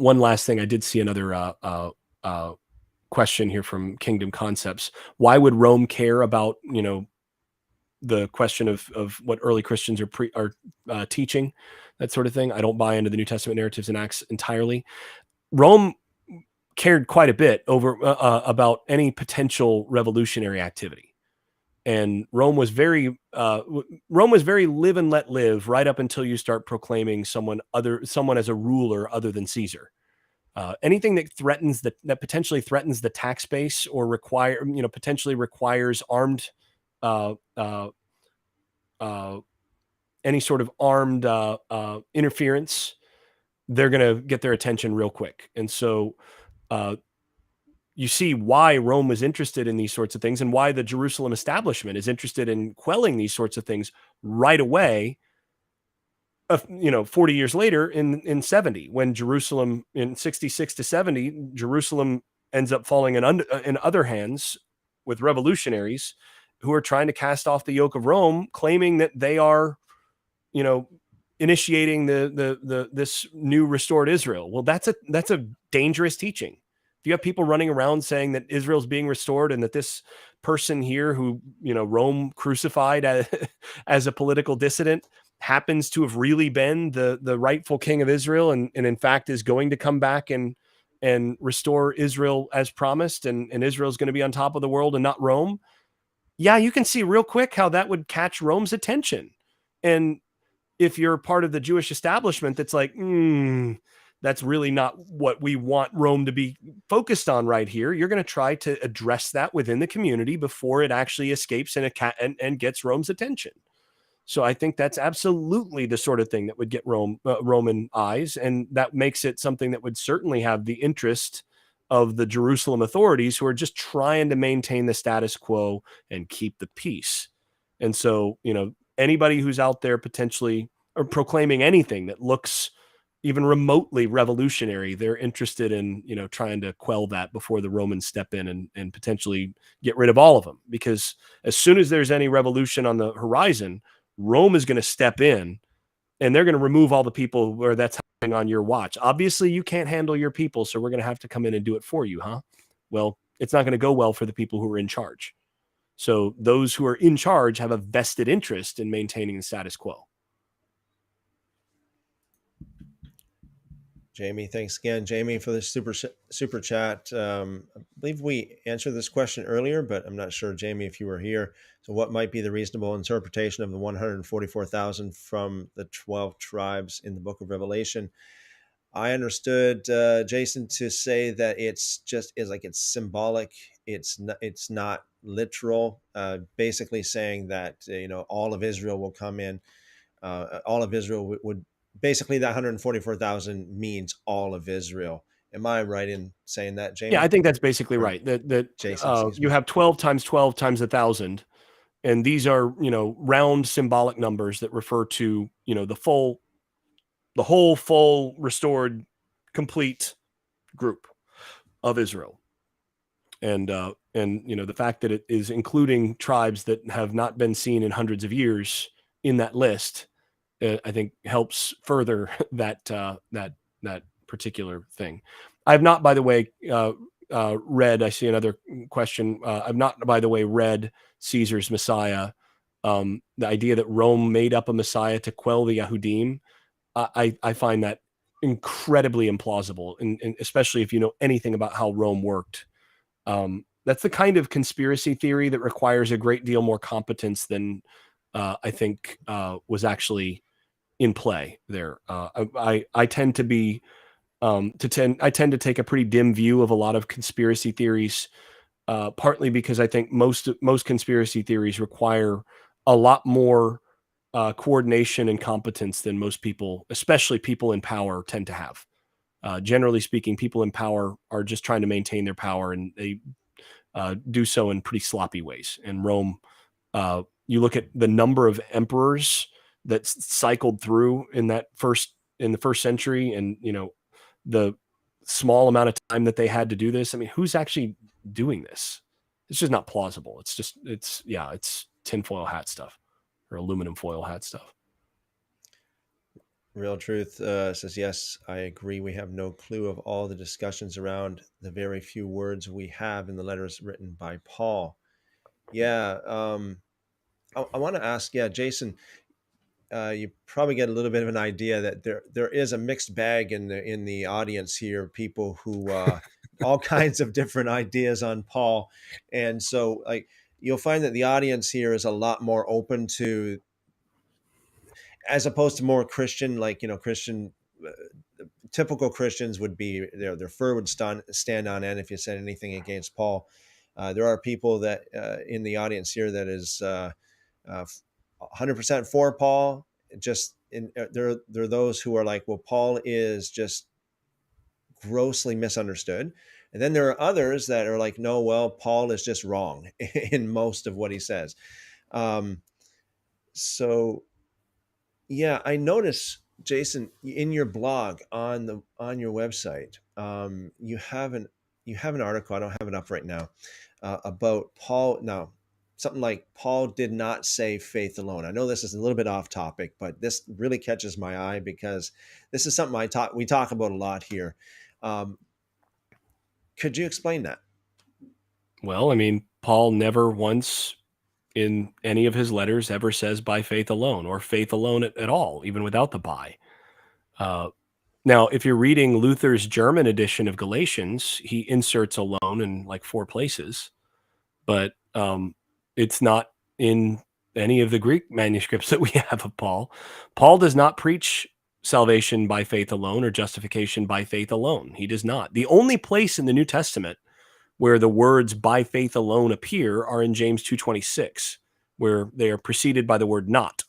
last thing, I did see another question here from Kingdom Concepts. Why would Rome care about the question of what early Christians are teaching, that sort of thing? I don't buy into the New Testament narratives and Acts entirely. Rome cared quite a bit over about any potential revolutionary activity, and Rome was very live and let live right up until you start proclaiming someone as a ruler other than Caesar. anything that potentially threatens the tax base or potentially requires armed uh, uh, uh, any sort of armed interference, they're going to get their attention real quick. And so uh, you see why Rome was interested in these sorts of things and why the Jerusalem establishment is interested in quelling these sorts of things right away. 40 years later in 70, when Jerusalem in 66 to 70, Jerusalem ends up falling in other hands with revolutionaries who are trying to cast off the yoke of Rome, claiming that they are, initiating this new restored Israel. Well, that's a dangerous teaching. If you have people running around saying that Israel's being restored and that this person here who, Rome crucified as a political dissident happens to have really been the rightful king of Israel and in fact is going to come back and restore Israel as promised, and Israel's going to be on top of the world and not Rome. Yeah, you can see real quick how that would catch Rome's attention. And if you're part of the Jewish establishment that's like, that's really not what we want Rome to be focused on right here, you're going to try to address that within the community before it actually escapes and gets Rome's attention. So I think that's absolutely the sort of thing that would get Roman eyes, and that makes it something that would certainly have the interest of the Jerusalem authorities, who are just trying to maintain the status quo and keep the peace. And so, anybody who's out there potentially or proclaiming anything that looks even remotely revolutionary, they're interested in, trying to quell that before the Romans step in and potentially get rid of all of them. Because as soon as there's any revolution on the horizon, Rome is going to step in and they're going to remove all the people where that's happening on your watch. Obviously, you can't handle your people, so we're going to have to come in and do it for you, huh? Well, it's not going to go well for the people who are in charge. So those who are in charge have a vested interest in maintaining the status quo. Jamie, thanks again, Jamie, for the super chat. I believe we answered this question earlier, but I'm not sure, Jamie, if you were here. So, what might be the reasonable interpretation of the 144,000 from the 12 tribes in the Book of Revelation? I understood, Jason, to say that it's symbolic. It's not literal. Basically, saying that all of Israel will come in. All of Israel would basically, that 144,000 means all of Israel. Am I right in saying that, Jamie? Yeah, I think that's basically right. That Jason, you have 12 times 12 times 1,000, and these are round symbolic numbers that refer to the whole full restored complete group of Israel. And the fact that it is including tribes that have not been seen in hundreds of years in that list, I think helps further that particular thing. I've not, by the way, read. I see another question. I've not, by the way, read Caesar's Messiah. The idea that Rome made up a Messiah to quell the Yahudim, I find that incredibly implausible, and especially if you know anything about how Rome worked. That's the kind of conspiracy theory that requires a great deal more competence than I think was actually in play there. I tend to be I tend to take a pretty dim view of a lot of conspiracy theories, partly because I think most conspiracy theories require a lot more coordination and competence than most people, especially people in power, tend to have. Generally speaking, people in power are just trying to maintain their power, and they do so in pretty sloppy ways. And Rome, you look at the number of emperors that cycled through in the first century, and the small amount of time that they had to do this. I mean, who's actually doing this? It's just not plausible. It's tinfoil hat stuff or aluminum foil hat stuff. Real Truth says, yes, I agree. We have no clue of all the discussions around the very few words we have in the letters written by Paul. Yeah. I want to ask, Jason, you probably get a little bit of an idea that there is a mixed bag in the audience here, people who all kinds of different ideas on Paul. And so like you'll find that the audience here is a lot more open to, as opposed to more Christian, Christian typical Christians would be their fur would stand on end if you said anything against Paul. There are people that in the audience here that is 100% for Paul. Just there are those who are like, well, Paul is just grossly misunderstood. And then there are others that are like, no, well, Paul is just wrong in most of what he says. Um, so yeah, I notice, Jason, in your blog on your website, you have an article. I don't have it up right now about Paul. Now, something like Paul did not say faith alone. I know this is a little bit off topic, but this really catches my eye because this is something we talk about a lot here. Um, could you explain that? Well, I mean, Paul never once in any of his letters ever says by faith alone or faith alone at all, even without the by. Now, if you're reading Luther's German edition of Galatians, he inserts alone in like 4 places, but it's not in any of the Greek manuscripts that we have of Paul. Paul does not preach salvation by faith alone or justification by faith alone. He does not. The only place in the New Testament where the words by faith alone appear are in James 2:26, where they are preceded by the word not.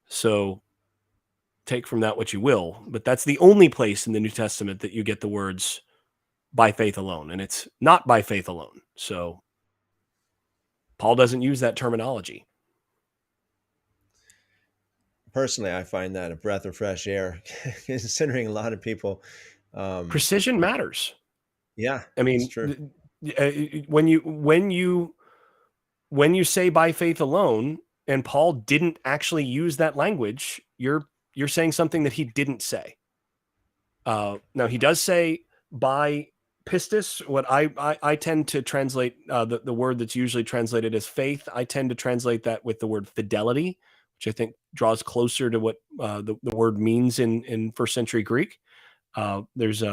So take from that what you will, but that's the only place in the New Testament that you get the words by faith alone, and it's not by faith alone. So Paul doesn't use that terminology. Personally, I find that a breath of fresh air, considering a lot of people. Precision matters. Yeah, I it's mean, true. when you say by faith alone, and Paul didn't actually use that language, you're saying something that he didn't say. Now he does say by pistis. What I tend to translate the word that's usually translated as faith. I tend to translate that with the word fidelity, which I think draws closer to what the word means in first century Greek. There's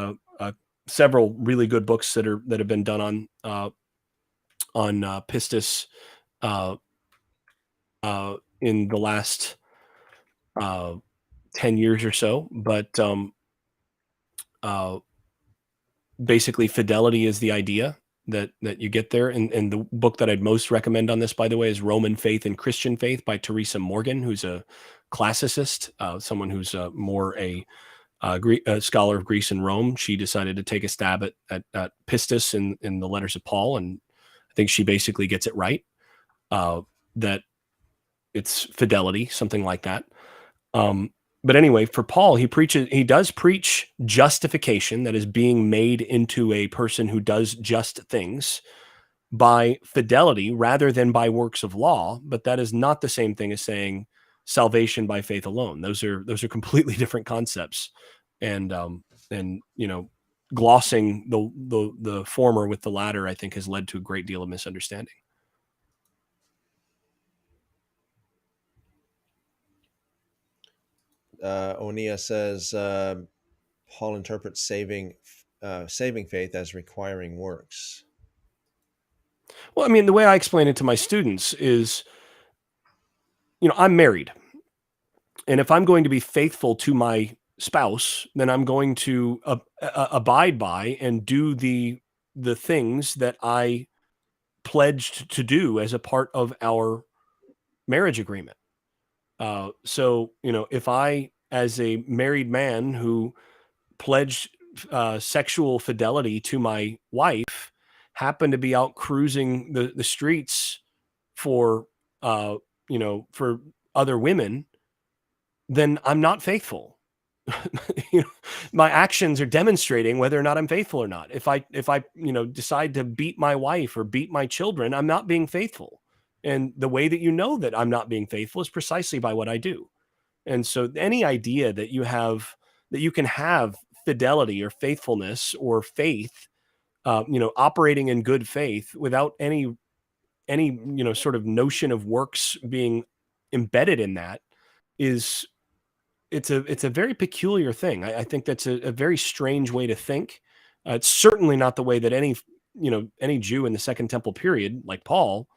several really good books that have been done on pistis in the last 10 years or so, but basically fidelity is the idea that you get there. And the book that I'd most recommend on this, by the way, is Roman Faith and Christian Faith by Teresa Morgan, who's a classicist, someone who's more a scholar of Greece and Rome. She decided to take a stab at pistis in the letters of Paul, and I think she basically gets it right, that it's fidelity, something like that. But anyway, for Paul, he does preach justification, that is being made into a person who does just things by fidelity rather than by works of law. But that is not the same thing as saying salvation by faith alone. Those are completely different concepts. And glossing the former with the latter, I think, has led to a great deal of misunderstanding. Onia says Paul interprets saving faith as requiring works. Well, I mean, the way I explain it to my students is, I'm married. And if I'm going to be faithful to my spouse, then I'm going to abide by and do the things that I pledged to do as a part of our marriage agreement. So, if I, as a married man who pledged sexual fidelity to my wife, happen to be out cruising the streets for for other women, then I'm not faithful. My actions are demonstrating whether or not I'm faithful or not. If I decide to beat my wife or beat my children, I'm not being faithful. And the way that you know that I'm not being faithful is precisely by what I do. And so any idea that you can have fidelity or faithfulness or faith, operating in good faith without any sort of notion of works being embedded in that, it's a very peculiar thing. I think that's a very strange way to think. It's certainly not the way that any Jew in the Second Temple period, like Paul,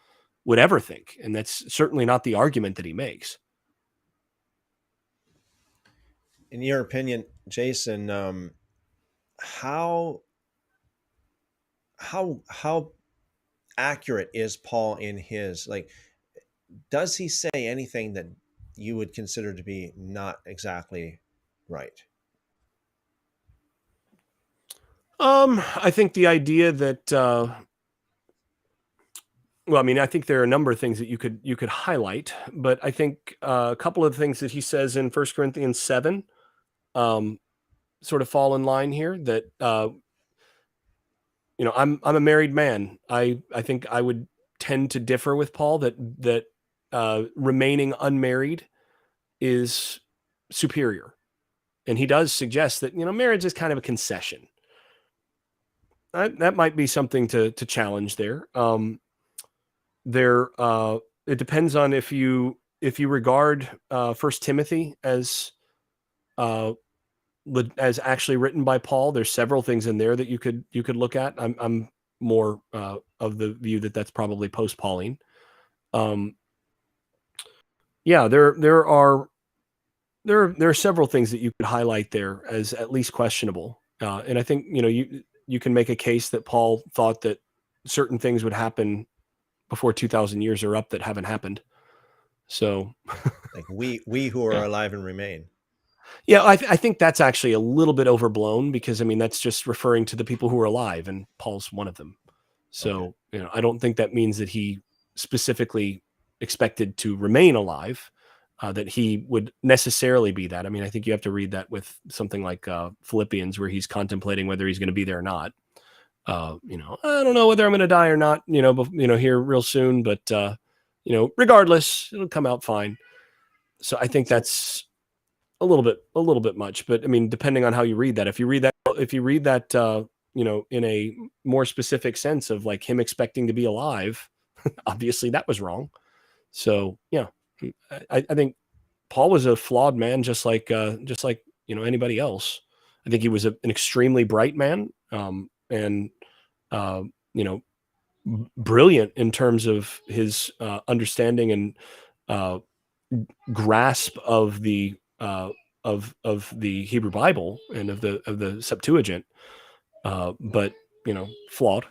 would ever think, and that's certainly not the argument that he makes. In your opinion, Jason, how how accurate is Paul in his, like, does he say anything that you would consider to be not exactly right? I think the idea that well, I mean, I think there are a number of things that you could highlight, but I think a couple of things that he says in 1 Corinthians 7 um, sort of fall in line here. That I'm a married man. I think I would tend to differ with Paul that remaining unmarried is superior, and he does suggest that marriage is kind of a concession. That might be something to challenge there. There it depends on if you regard First Timothy uh, as actually written by Paul. There's several things in there that you could look at. I'm more of the view that that's probably post Pauline. Yeah, there are several things that you could highlight there as at least questionable. And I think you can make a case that Paul thought that certain things would happen before 2,000 years are up that haven't happened. So, Like, we who are alive and remain. yeah, I think that's actually a little bit overblown, because I mean that's just referring to the people who are alive, and Paul's one of them. So Okay. I don't think that means that he specifically expected to remain alive. That he would necessarily be that. I mean, I think you have to read that with something like Philippians, where he's contemplating whether he's going to be there or not. I don't know whether I'm going to die or not. Here real soon, but regardless, it'll come out fine. So I think that's a little bit much. But I mean, depending on how you read that, if you read that, in a more specific sense of like him expecting to be alive, obviously that was wrong. So yeah, I think Paul was a flawed man, just like anybody else. I think he was an extremely bright man, and uh, you know, brilliant in terms of his understanding and uh, grasp of the of the Hebrew Bible and of the Septuagint, but flawed.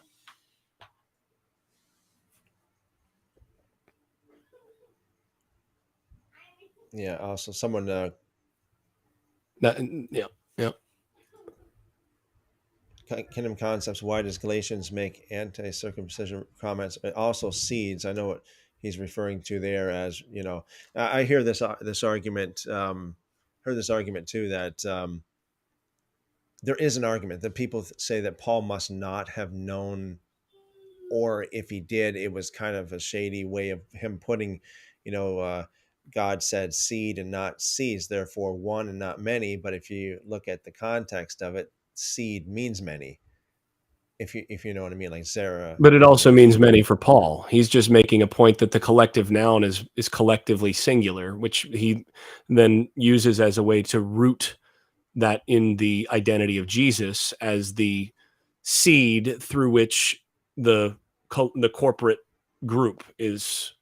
Yeah. Also, someone That, yeah, yeah. Kingdom Concepts, why does Galatians make anti-circumcision comments? Also, seeds. I know what he's referring to there. As I hear this argument. Heard this argument too, that there is an argument that people say that Paul must not have known, or if he did, it was kind of a shady way of him putting, God said seed and not seeds, therefore one and not many. But if you look at the context of it, seed means many. If you know what I mean, like Sarah. But it also means many for Paul. He's just making a point that the collective noun is collectively singular, which he then uses as a way to root that in the identity of Jesus as the seed through which the corporate group is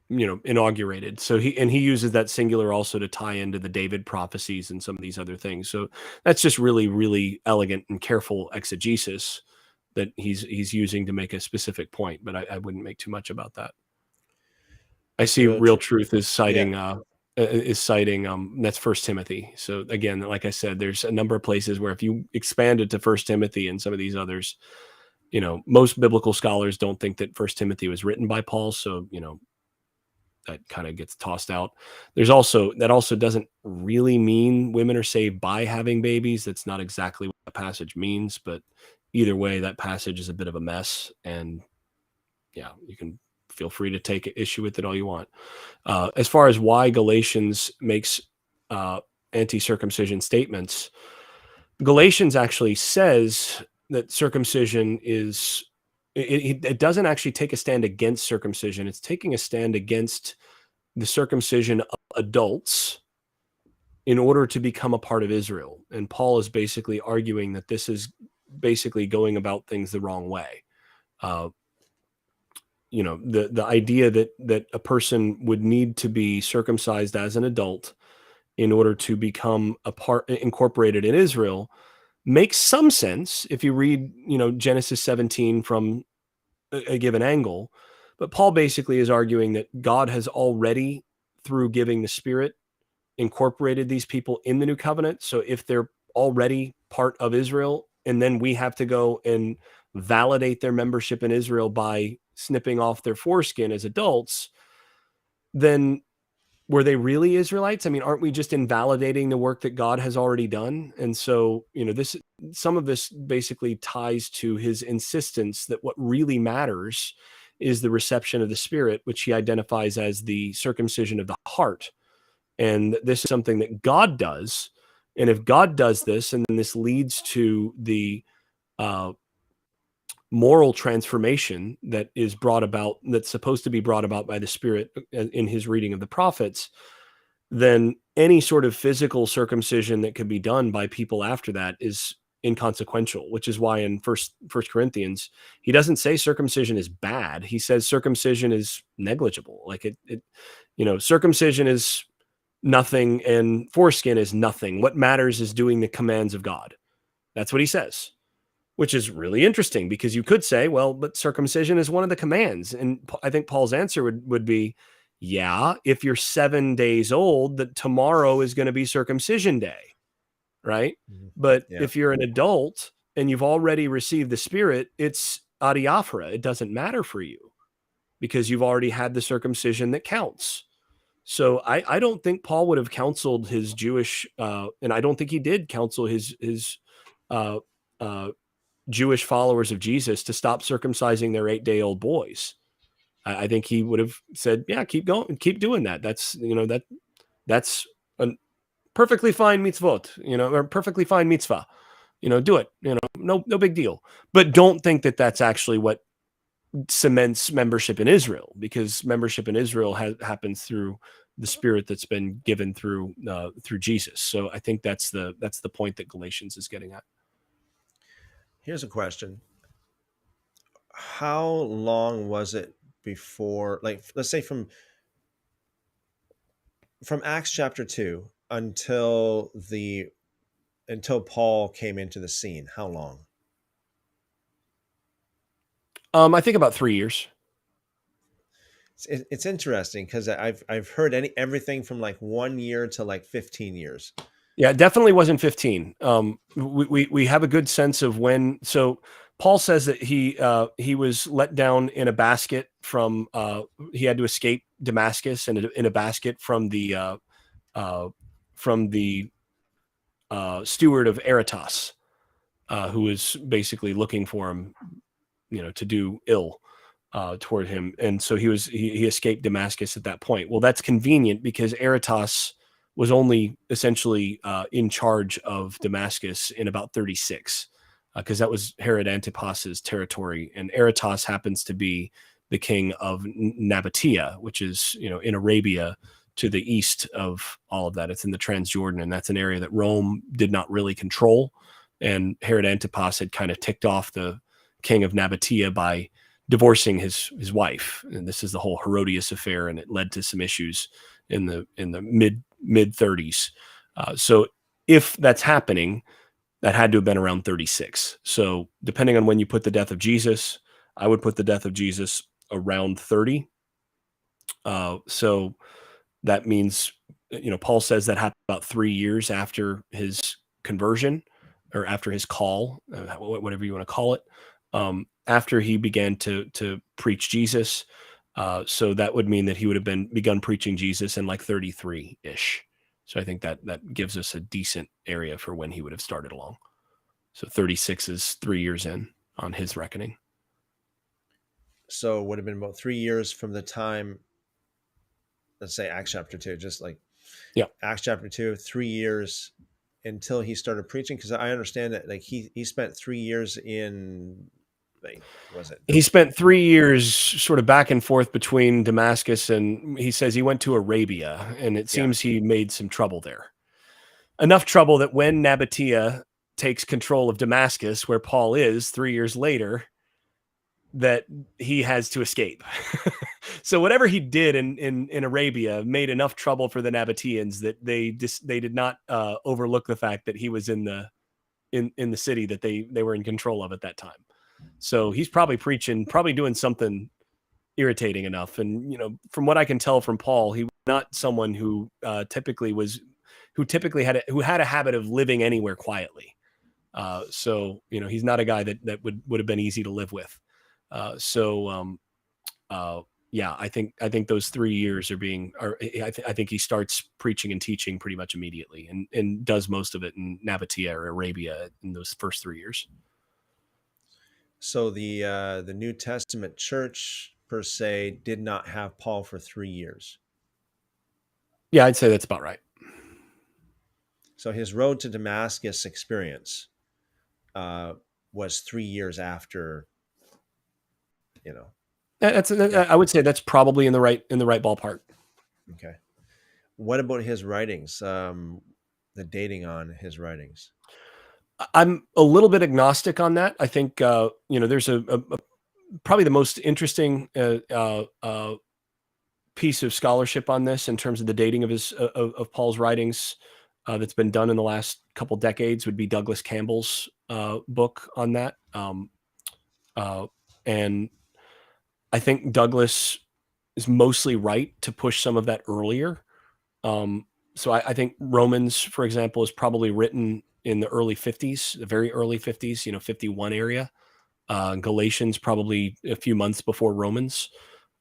inaugurated. So he uses that singular also to tie into the David prophecies and some of these other things. So that's just really, really elegant and careful exegesis that he's using to make a specific point. But I wouldn't make too much about that. I see Real Truth is citing that's First Timothy. So again, like I said, there's a number of places where if you expand it to First Timothy and some of these others, most biblical scholars don't think that First Timothy was written by Paul. So that kind of gets tossed out. That also doesn't really mean women are saved by having babies. That's not exactly what the passage means, but either way, that passage is a bit of a mess. And yeah, you can feel free to take issue with it all you want. As far as why Galatians makes anti-circumcision statements, Galatians actually says that circumcision is, it doesn't actually take a stand against circumcision. It's taking a stand against the circumcision of adults in order to become a part of Israel. And Paul is basically arguing that this is basically going about things the wrong way. The idea that a person would need to be circumcised as an adult in order to become incorporated in Israel makes some sense if you read, Genesis 17 from a given angle. But Paul basically is arguing that God has already, through giving the Spirit, incorporated these people in the new covenant. So if they're already part of Israel, and then we have to go and validate their membership in Israel by snipping off their foreskin as adults, then were they really Israelites? I mean, aren't we just invalidating the work that God has already done? And so, some of this basically ties to his insistence that what really matters is the reception of the Spirit, which he identifies as the circumcision of the heart. And this is something that God does. And if God does this, and then this leads to the moral transformation that is brought about, that's supposed to be brought about by the Spirit in his reading of the prophets, then any sort of physical circumcision that could be done by people after that is inconsequential, which is why in First Corinthians, he doesn't say circumcision is bad. He says circumcision is negligible. Like circumcision is nothing and foreskin is nothing. What matters is doing the commands of God. That's what he says, which is really interesting, because you could say, well, but circumcision is one of the commands. And I think Paul's answer would be, yeah, if you're 7 days old, that tomorrow is going to be circumcision day, right? Mhm. But Yeah. if you're an adult and you've already received the Spirit, it's adiaphora. It doesn't matter for you because you've already had the circumcision that counts. So I don't think Paul would have counseled his Jewish, and I don't think he did counsel his uh, uh, Jewish followers of Jesus to stop circumcising their 8-day-old boys. I think he would have said, yeah, keep going, keep doing that. That's a perfectly fine mitzvot, or perfectly fine mitzvah, do it, no big deal. But don't think that that's actually what cements membership in Israel, because membership in Israel happens through the Spirit that's been given through Jesus. So I think that's the point that Galatians is getting at. Here's a question. How long was it before, like, let's say from Acts chapter 2 until Paul came into the scene? How long? I think about 3 years. It's interesting because I've heard everything from like 1 year to like 15 years. Yeah, it definitely wasn't 15. We have a good sense of when. So Paul says that he was let down in a basket from he had to escape Damascus in a basket from the steward of Aretas, who was basically looking for him, to do ill toward him. And so he escaped Damascus at that point. Well, that's convenient because Aretas was only essentially in charge of Damascus in about 36, because that was Herod Antipas's territory. And Aretas happens to be the king of Nabatea, which is, in Arabia to the east of all of that. It's in the Transjordan, and that's an area that Rome did not really control. And Herod Antipas had kind of ticked off the king of Nabatea by divorcing his wife. And this is the whole Herodias affair, and it led to some issues in the mid 30s. So if that's happening, that had to have been around 36. So depending on when you put the death of Jesus, I would put the death of Jesus around 30. So that means, Paul says that happened about 3 years after his conversion, or after his call, whatever you want to call it, after he began to preach Jesus. So that would mean that he would have begun preaching Jesus in like 33-ish. So I think that gives us a decent area for when he would have started along. So 36 is 3 years in on his reckoning. So it would have been about 3 years from the time, let's say Acts chapter 2, just like Acts chapter 2, 3 years until he started preaching. Because I understand that like he spent 3 years in, like, was it? He spent 3 years sort of back and forth between Damascus, and he says he went to Arabia, and it seems he made some trouble there. Enough trouble that when Nabatea takes control of Damascus, where Paul is 3 years later, that he has to escape. So whatever he did in Arabia made enough trouble for the Nabateans that they did not overlook the fact that he was in the city that they were in control of at that time. So he's probably preaching, probably doing something irritating enough. And from what I can tell from Paul, he was not someone who typically had a habit of living anywhere quietly. So he's not a guy that would have been easy to live with. Yeah, I think those 3 years I think he starts preaching and teaching pretty much immediately, and does most of it in Nabatea or Arabia in those first 3 years. So the New Testament church per se did not have Paul for 3 years. Yeah, I'd say that's about right. So his road to Damascus experience was 3 years after. I would say that's probably in the right ballpark. Okay. What about his writings? The dating on his writings. I'm a little bit agnostic on that. I think there's a probably the most interesting piece of scholarship on this in terms of the dating of Paul's writings that's been done in the last couple decades would be Douglas Campbell's book on that. And I think Douglas is mostly right to push some of that earlier. So I think Romans, for example, is probably written in the early 50s, the very early 50s, 51 area. Galatians probably a few months before Romans.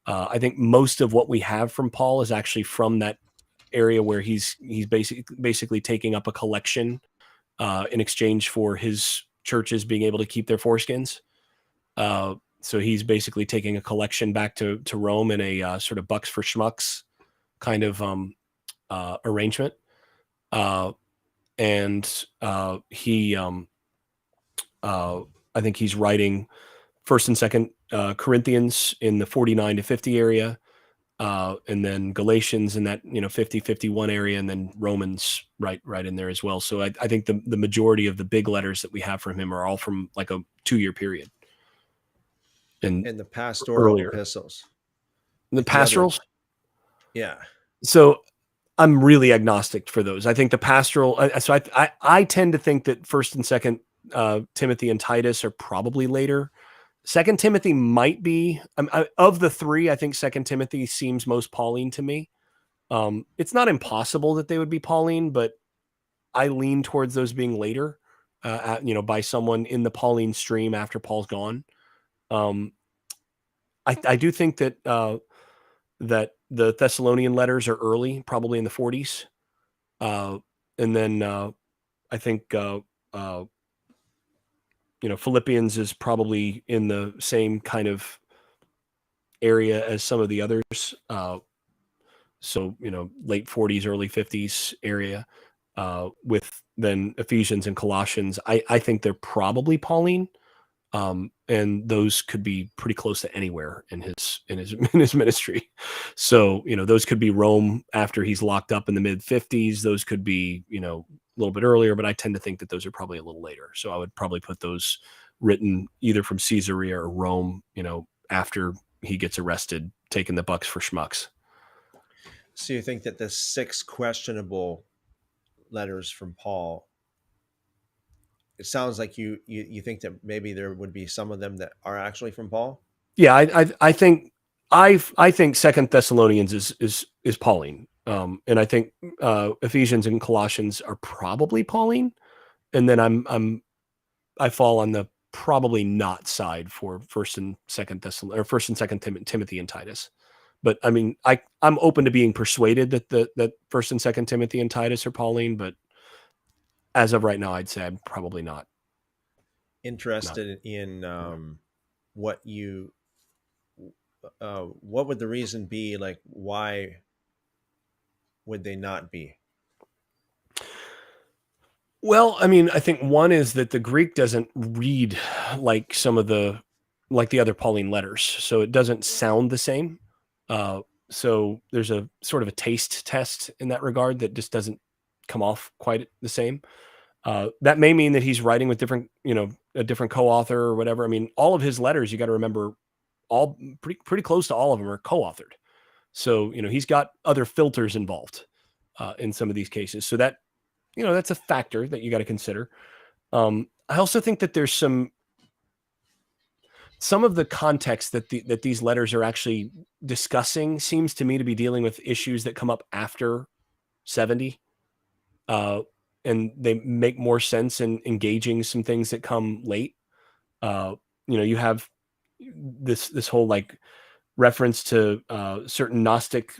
I think most of what we have from Paul is actually from that area where he's basically taking up a collection in exchange for his churches being able to keep their foreskins. So he's basically taking a collection back to Rome in a sort of bucks for schmucks kind of arrangement. I think he's writing First and Second Corinthians in the 49 to 50 area, and then Galatians in that 50-51 area, and then Romans right in there as well. So I think the majority of the big letters that we have from him are all from like a 2-year period. And the pastoral epistles. The pastorals? Yeah. So I'm really agnostic for those. I think the pastoral. So I tend to think that First and Second Timothy and Titus are probably later. Second Timothy might be of the three. I think Second Timothy seems most Pauline to me. It's not impossible that they would be Pauline, but I lean towards those being later. By someone in the Pauline stream after Paul's gone. I do think that that the Thessalonian letters are early, probably in the 40s. And then I think, Philippians is probably in the same kind of area as some of the others. So, late 40s, early 50s area, with then Ephesians and Colossians. I think they're probably Pauline. And those could be pretty close to anywhere in his ministry. So, those could be Rome after he's locked up in the mid 50s. Those could be, a little bit earlier, but I tend to think that those are probably a little later. So I would probably put those written either from Caesarea or Rome, after he gets arrested, taking the bucks for schmucks. So you think that the 6 questionable letters from Paul, it sounds like you think that maybe there would be some of them that are actually from Paul? Yeah, I think Second Thessalonians is Pauline, and I think Ephesians and Colossians are probably Pauline, and then I fall on the probably not side for First and Second Timothy and Titus. But I mean, I'm open to being persuaded that First and Second Timothy and Titus are Pauline, but as of right now, I'd say I'm probably not interested in what would the reason be? Like, why would they not be? Well, I mean, I think one is that the Greek doesn't read like the other Pauline letters, so it doesn't sound the same. So there's a sort of a taste test in that regard that just doesn't come off quite the same. That may mean that he's writing with a different co-author or whatever. I mean, all of his letters, you got to remember, all pretty close to all of them are co-authored. So, he's got other filters involved in some of these cases. So that, that's a factor that you got to consider. I also think that there's some of the context that these letters are actually discussing seems to me to be dealing with issues that come up after 70. And they make more sense in engaging some things that come late. You have this whole like reference to certain Gnostic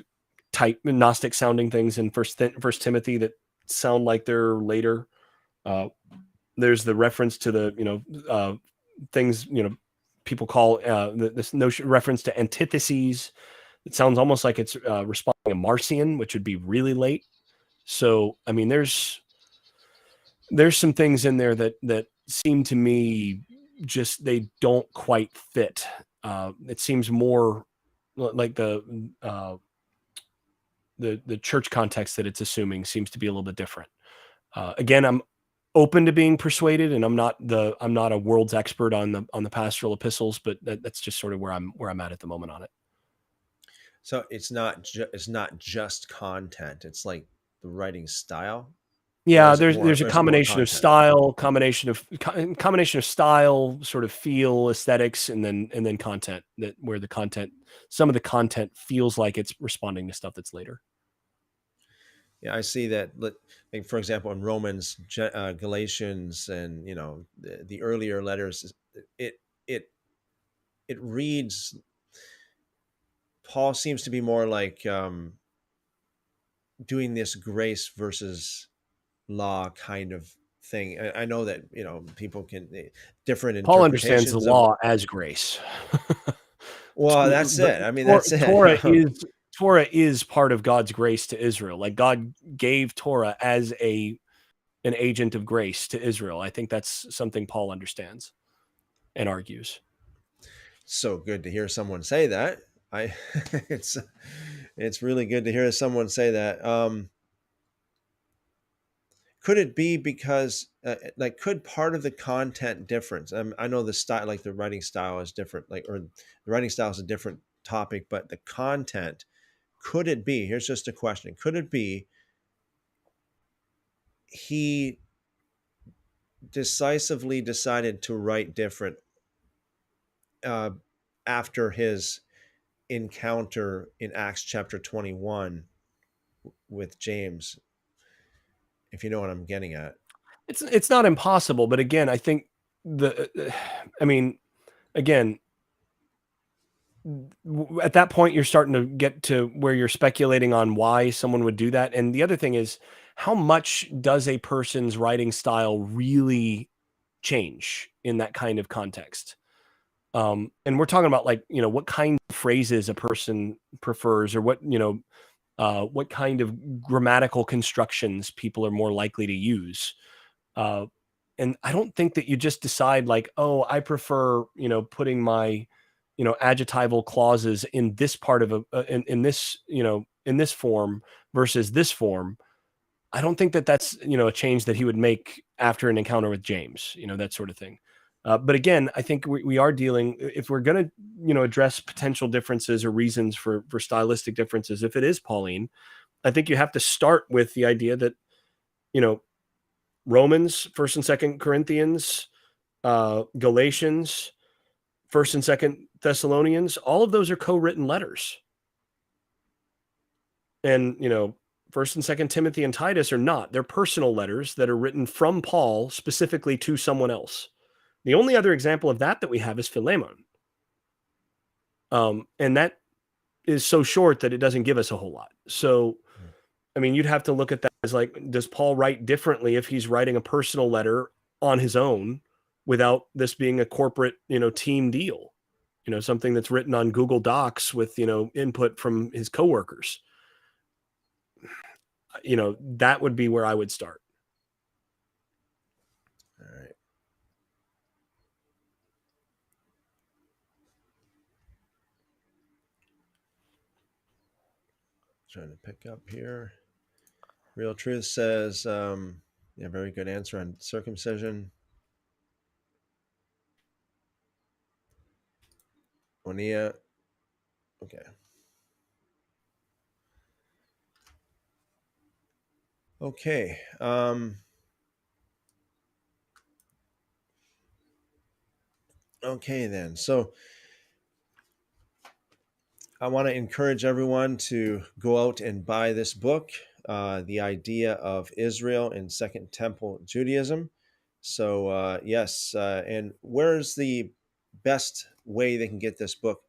sounding things in First Timothy that sound like they're later. There's the reference to the things people call this notion reference to antitheses. It sounds almost like it's responding to Marcion, which would be really late. So I mean, there's some things in there that seem to me just they don't quite fit. It seems more like the church context that it's assuming seems to be a little bit different. Again, I'm open to being persuaded, and I'm not a world's expert on the pastoral epistles, but that's just sort of where I'm at the moment on it. So it's not just content. It's like the writing style. Yeah, there's a combination of style, combination of style, sort of feel, aesthetics, and then content. That where some of the content feels like it's responding to stuff that's later. Yeah, I see that. Like for example, in Romans, Galatians, and the earlier letters, it reads. Paul seems to be more like doing this grace versus law kind of thing. I know that people can different interpretations. Paul understands the law as grace. Well, that's it. I mean, that's it. Torah is part of God's grace to Israel. Like God gave Torah as an agent of grace to Israel. I think that's something Paul understands and argues. So good to hear someone say that. It's really good to hear someone say that. Could it be because could part of the content difference? I know the style, like the writing style is different, or the writing style is a different topic, but the content, could it be, here's just a question, could it be he decisively decided to write different after his encounter in Acts chapter 21 with James, if you know what I'm getting at? It's not impossible, but again, I think again, at that point, you're starting to get to where you're speculating on why someone would do that. And the other thing is, how much does a person's writing style really change in that kind of context? And we're talking about what kind of phrases a person prefers, or what kind of grammatical constructions people are more likely to use. And I don't think that you just decide oh, I prefer, putting my, adjectival clauses in this part of in this, in this form versus this form. I don't think that that's, a change that he would make after an encounter with James, that sort of thing. But again, I think we are dealing, if we're going to, address potential differences or reasons for stylistic differences, if it is Pauline, I think you have to start with the idea that, Romans, 1st and 2nd Corinthians, Galatians, 1st and 2nd Thessalonians, all of those are co-written letters. And, 1st and 2nd Timothy and Titus are not. They're personal letters that are written from Paul specifically to someone else. The only other example of that we have is Philemon. And that is so short that it doesn't give us a whole lot. So, I mean, you'd have to look at that as does Paul write differently if he's writing a personal letter on his own without this being a corporate, team deal, something that's written on Google Docs with, input from his coworkers. That would be where I would start. All right. Trying to pick up here. Real Truth says, very good answer on circumcision. Koinonia. Okay. Okay. Okay, then. So I want to encourage everyone to go out and buy this book, The Idea of Israel in Second Temple Judaism. So, yes. And where's the best way they can get this book,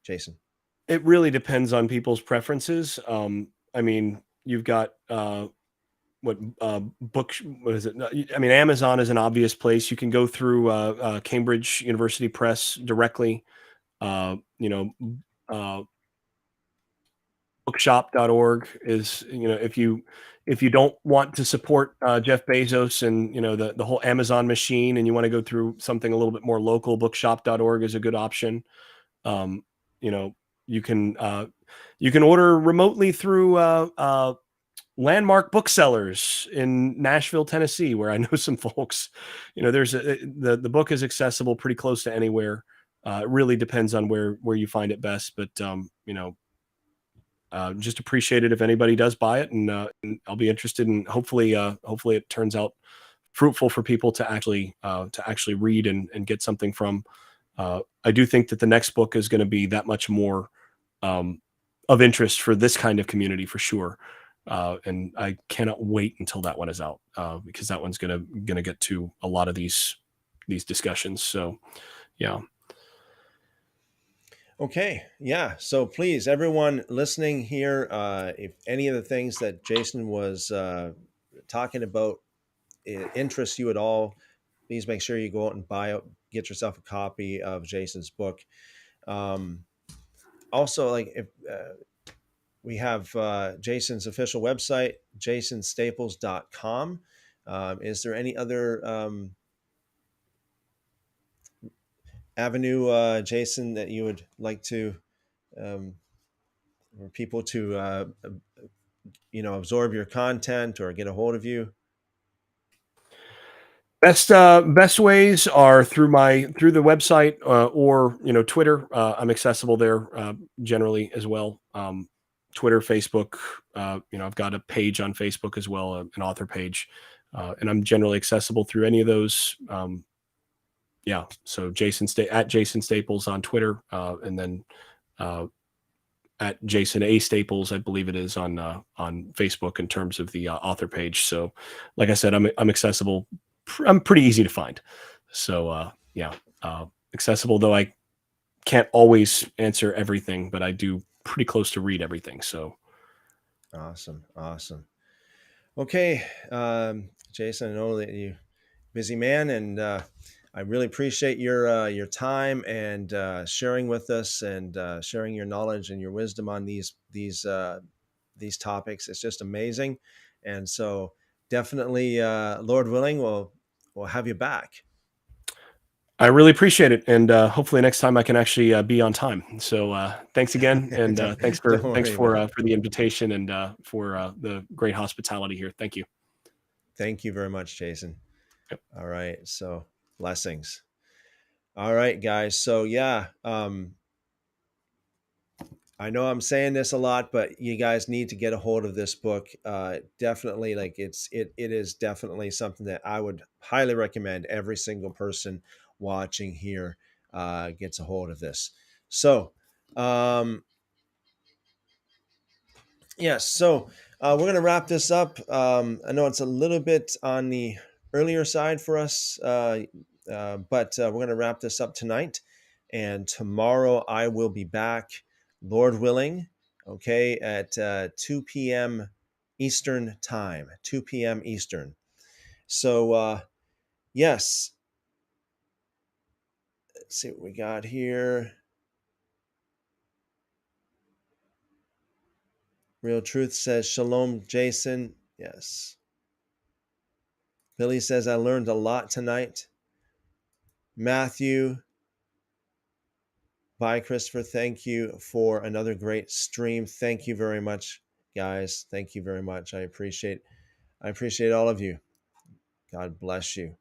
Jason? It really depends on people's preferences. I mean, you've got what is it? I mean, Amazon is an obvious place. You can go through Cambridge University Press directly. You know, uh, bookshop.org is, if you don't want to support Jeff Bezos and the whole Amazon machine, and you want to go through something a little bit more local, bookshop.org is a good option. Um, you know, you can order remotely through Landmark Booksellers in Nashville, Tennessee, where I know some folks. The book is accessible pretty close to anywhere. It really depends on where you find it best, but just appreciate it if anybody does buy it, and I'll be interested in hopefully it turns out fruitful for people to actually read and get something from. I do think that the next book is going to be that much more of interest for this kind of community for sure. And I cannot wait until that one is out, because that one's gonna get to a lot of these discussions. So, yeah. Okay, yeah. So please, everyone listening here, if any of the things that Jason was talking about interests you at all, please make sure you go out and get yourself a copy of Jason's book. Also, like if we have Jason's official website, jasonstaples.com. Is there any other avenue, Jason, that you would like to um, for people to absorb your content or get a hold of you? Best ways are through the website, or Twitter. I'm accessible there generally as well. Twitter, Facebook. I've got a page on Facebook as well, an author page, and I'm generally accessible through any of those. Yeah, so at Jason Staples on Twitter, and then at Jason A Staples, I believe it is on Facebook in terms of the author page. So, like I said, I'm accessible. I'm pretty easy to find. So, yeah, accessible, though I can't always answer everything, but I do pretty close to read everything. So, Awesome. Okay, Jason, I know that you busy man, and I really appreciate your time and sharing with us, and sharing your knowledge and your wisdom on these topics. It's just amazing, and so definitely, Lord willing, we'll have you back. I really appreciate it, and hopefully next time I can actually be on time. So, thanks again, and don't, thanks don't for worry about it. for the invitation, and for the great hospitality here. Thank you. Thank you very much, Jason. Yep. All right, so blessings. All right, guys. So yeah, I know I'm saying this a lot, but you guys need to get a hold of this book. Definitely, like it is definitely something that I would highly recommend every single person watching here gets a hold of this. So, yes, so we're going to wrap this up. I know it's a little bit on the earlier side for us, but we're going to wrap this up tonight. And tomorrow I will be back, Lord willing, okay, at 2 p.m. Eastern time, 2 p.m. Eastern. So, yes, let's see what we got here. Real Truth says, Shalom, Jason. Yes. Billy says, I learned a lot tonight. Matthew, bye, Christopher. Thank you for another great stream. Thank you very much, guys. Thank you very much. I appreciate all of you. God bless you.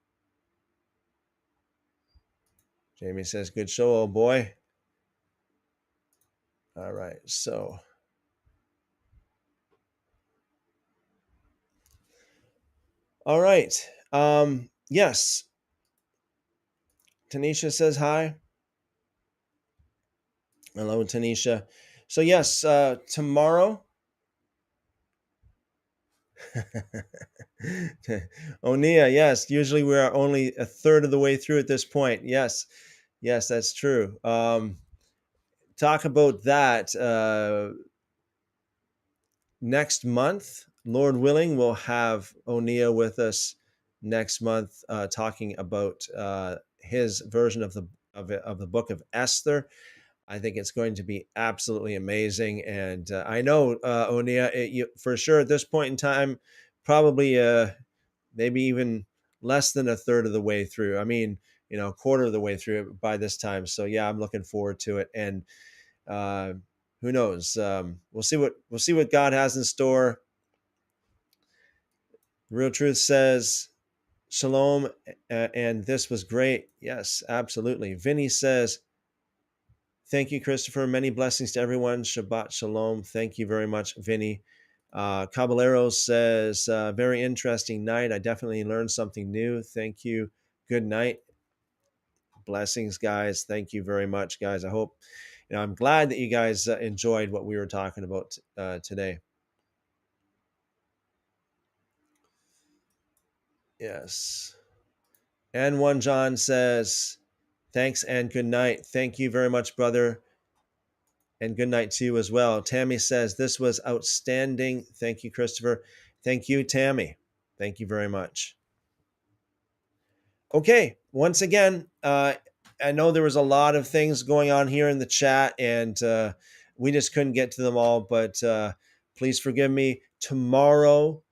Jamie says, good show, old boy. All right. So, all right. Yes. Tanisha says hi. Hello, Tanisha. So, yes, tomorrow. Onia, yes. Usually we are only a third of the way through at this point. Yes. Yes, that's true. Talk about that. Next month, Lord willing, we'll have Onia with us next month, talking about his version of the book of Esther. I think it's going to be absolutely amazing, and I know Onia, for sure at this point in time, probably maybe even less than a third of the way through. I mean, a quarter of the way through by this time. So yeah, I'm looking forward to it, and uh, who knows? We'll see what God has in store. Real Truth says shalom, and this was great. Yes, absolutely. Vinny says, thank you, Christopher. Many blessings to everyone. Shabbat shalom. Thank you very much, Vinny. Caballero says, very interesting night. I definitely learned something new. Thank you. Good night. Blessings, guys. Thank you very much, guys. I hope, I'm glad that you guys enjoyed what we were talking about today. Yes. And one John says, thanks and good night. Thank you very much, brother. And good night to you as well. Tammy says, this was outstanding. Thank you, Christopher. Thank you, Tammy. Thank you very much. Okay, once again, I know there was a lot of things going on here in the chat, and we just couldn't get to them all, but please forgive me. Tomorrow,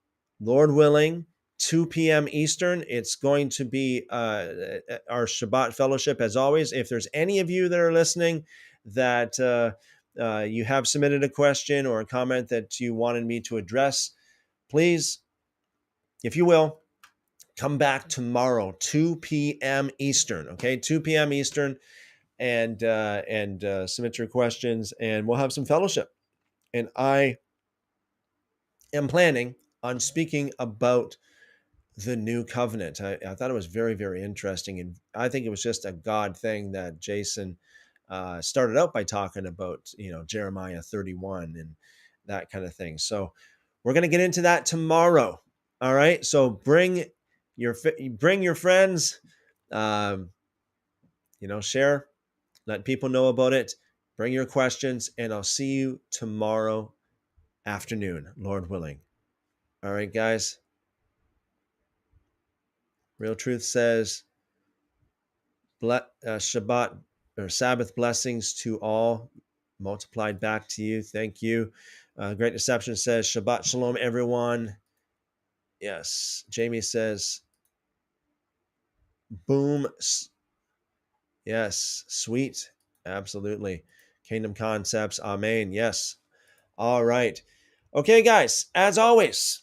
Lord willing, 2 p.m. Eastern, it's going to be our Shabbat fellowship as always. If there's any of you that are listening that you have submitted a question or a comment that you wanted me to address, please, if you will, come back tomorrow, 2 p.m. Eastern. Okay, 2 p.m. Eastern, and submit your questions, and we'll have some fellowship. And I am planning on speaking about the new covenant. I thought it was very, very interesting, and I think it was just a God thing that Jason started out by talking about, Jeremiah 31 and that kind of thing. So we're going to get into that tomorrow. All right. So bring your friends, share, let people know about it. Bring your questions, and I'll see you tomorrow afternoon, Lord willing. All right, guys. Real Truth says, Shabbat or Sabbath blessings to all, multiplied back to you. Thank you. Great Deception says, Shabbat Shalom, everyone. Yes. Jamie says, boom. Yes. Sweet. Absolutely. Kingdom Concepts. Amen. Yes. All right. Okay, guys. As always,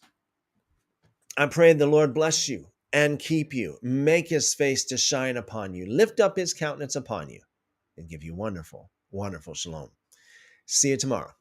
I pray the Lord bless you and keep you, make his face to shine upon you, lift up his countenance upon you, and give you wonderful, wonderful shalom. See you tomorrow.